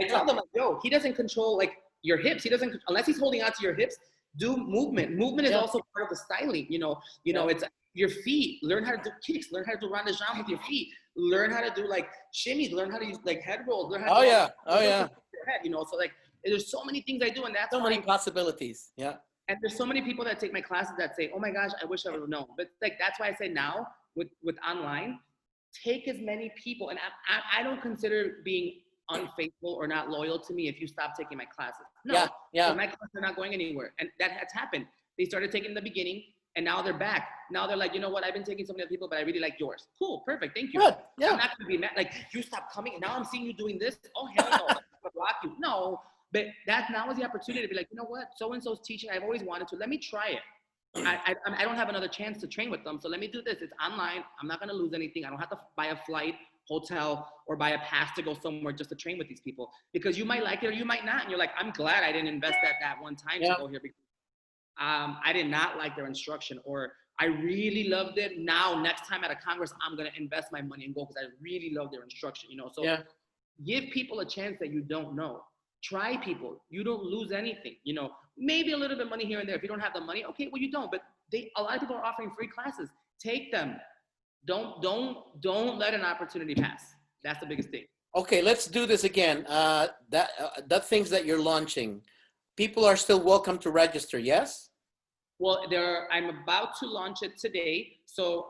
I tell them, like, yo, he doesn't control like your hips. He doesn't, unless he's holding on to your hips. Do movement. Movement is also part of the styling. You know, it's your feet. Learn how to do kicks. Learn how to do rond de jambe with your feet. Learn how to do like shimmies. Learn how to use like head rolls. Learn how to Oh do yeah. Oh yeah. your head, you know. So like, there's so many things I do, and that's So why. many possibilities. Yeah. And there's so many people that take my classes that say, "Oh my gosh, I wish I would have known." But like that's why I say now with online, take as many people. And I don't consider being unfaithful or not loyal to me if you stop taking my classes. No, Yeah. Yeah. my classes are not going anywhere, and that has happened. They started taking in the beginning, and now they're back. Now they're like, you know what? I've been taking so many other people, but I really like yours. Cool, perfect, thank you. Good. I'm Yeah. not gonna be mad. Like you stop coming, and now I'm seeing you doing this. Oh hell no, I'm gonna block you. No. But that now is the opportunity to be like, you know what? So and so's teaching. I've always wanted to. Let me try it. I don't have another chance to train with them, so let me do this. It's online. I'm not gonna lose anything. I don't have to buy a flight, hotel, or buy a pass to go somewhere just to train with these people, because you might like it or you might not. And you're like, I'm glad I didn't invest that one time to go here because I did not like their instruction, or I really loved it. Now, next time at a Congress, I'm gonna invest my money and go because I really love their instruction. You know, so give people a chance that you don't know. Try people. You don't lose anything. You know, maybe a little bit of money here and there. If you don't have the money, okay, well you don't. But a lot of people are offering free classes. Take them. Don't let an opportunity pass. That's the biggest thing. Okay, let's do this again. That things that you're launching, people are still welcome to register. Yes. Well, I'm about to launch it today. So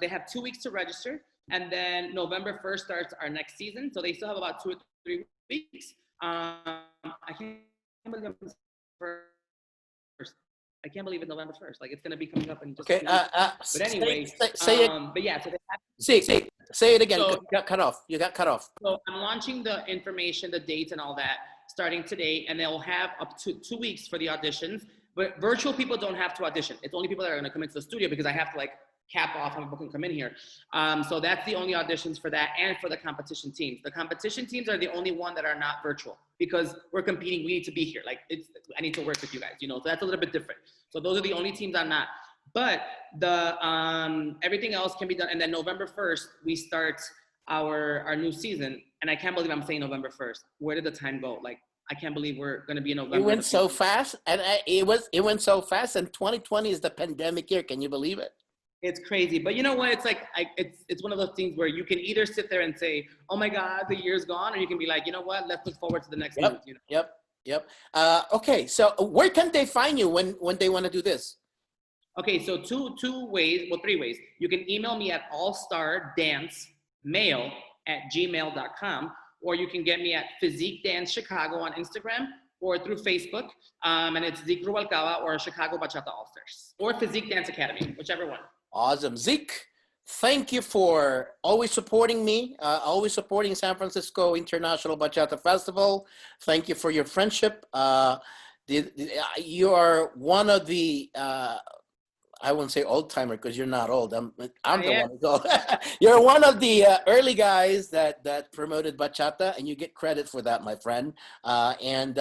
they have 2 weeks to register, and then November 1st starts our next season. So they still have about 2 or 3 weeks. I can't believe it's first. I can't believe it's November 1st. Like it's gonna be coming up in just. Okay. But anyway, say it. but yeah. So Say it again. So, you got cut off. You got cut off. So I'm launching the information, the dates, and all that starting today, and they'll have up to 2 weeks for the auditions. But virtual people don't have to audition. It's only people that are gonna come into the studio because I have to like cap off how people can come in here. So that's the only auditions for that and for the competition teams. The competition teams are the only one that are not virtual because we're competing. We need to be here. Like I need to work with you guys, you know, so that's a little bit different. So those are the only teams I'm not. But the everything else can be done. And then November 1st, we start our new season. And I can't believe I'm saying November 1st. Where did the time go? Like I can't believe we're going to be in November. It went so fast, and it went so fast, and 2020 is the pandemic year. Can you believe it? It's crazy, but you know what? It's like it's one of those things where you can either sit there and say, "Oh my God, the year's gone," or you can be like, "You know what? Let's look forward to the next month." You know? Yep. Okay, so where can they find you when they want to do this? Okay, so two ways, well, three ways. You can email me at allstardancemail@gmail.com, or you can get me at Physique Dance Chicago on Instagram, or through Facebook, and it's Zeke Ruvalcaba or Chicago Bachata All Stars, or Physique Dance Academy, whichever one. Awesome. Zeke, thank you for always supporting me, always supporting San Francisco International Bachata Festival. Thank you for your friendship. You are one of the, I wouldn't say old timer because you're not old. I'm the one who's old. You're one of the early guys that promoted bachata, and you get credit for that, my friend. And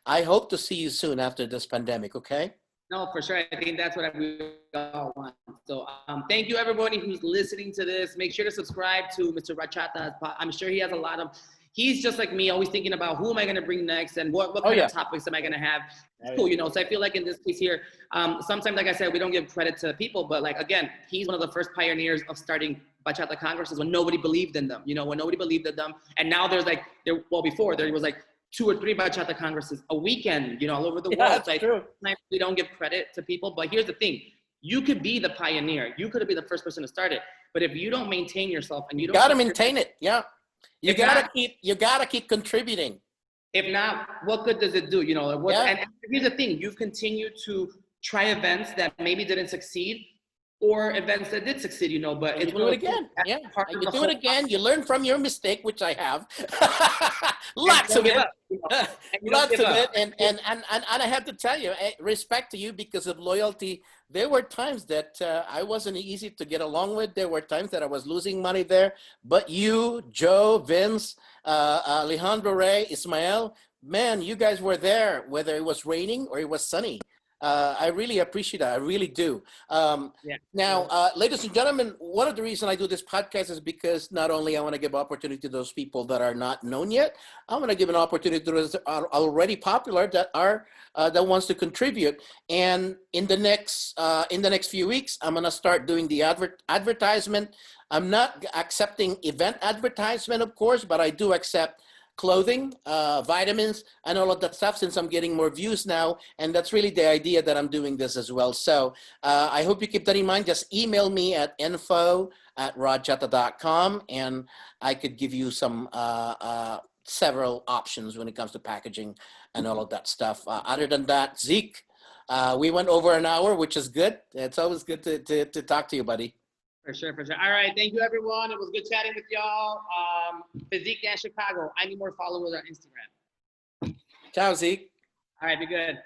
I hope to see you soon after this pandemic. Okay. No, for sure. I think that's what we all want. So thank you, everybody who's listening to this. Make sure to subscribe to Mr. RODCHATA. I'm sure he has a lot of, he's just like me, always thinking about who am I going to bring next and what kind of topics am I going to have. It's cool, you know. So I feel like in this case here, sometimes, like I said, we don't give credit to people, but like, again, he's one of the first pioneers of starting bachata congresses when nobody believed in them, you know, when nobody believed in them. And now there's like, before there was like 2 or 3 bachata congresses a weekend, you know, all over the world. That's so true. We don't give credit to people, but here's the thing. You could be the pioneer. You could be the first person to start it. But if you don't maintain yourself and you don't gotta maintain it, you gotta keep contributing. If not, what good does it do? You know, and here's the thing, you've continued to try events that maybe didn't succeed, or events that did succeed, you know, but you do it again. You do it again. You learn from your mistake, which I have. Lots of it. Lots of it. And I have to tell you, respect to you because of loyalty. There were times that I wasn't easy to get along with. There were times that I was losing money there. But you, Joe, Vince, Alejandro Ray, Ismael, man, you guys were there, whether it was raining or it was sunny. I really appreciate that. I really do. Now, ladies and gentlemen, one of the reasons I do this podcast is because not only I want to give opportunity to those people that are not known yet, I want to give an opportunity to those that are already popular that are that wants to contribute. And in the next few weeks, I'm going to start doing the advertisement. I'm not accepting event advertisement, of course, but I do accept clothing, vitamins, and all of that stuff since I'm getting more views now. And that's really the idea that I'm doing this as well. So I hope you keep that in mind. Just email me at info@rodchata.com and I could give you some several options when it comes to packaging and all of that stuff. Other than that, Zeke, we went over an hour, which is good. It's always good to talk to you, buddy. For sure. All right. Thank you, everyone. It was good chatting with y'all. Physique Dance Chicago. I need more followers on Instagram. Ciao, Zeke. All right. Be good.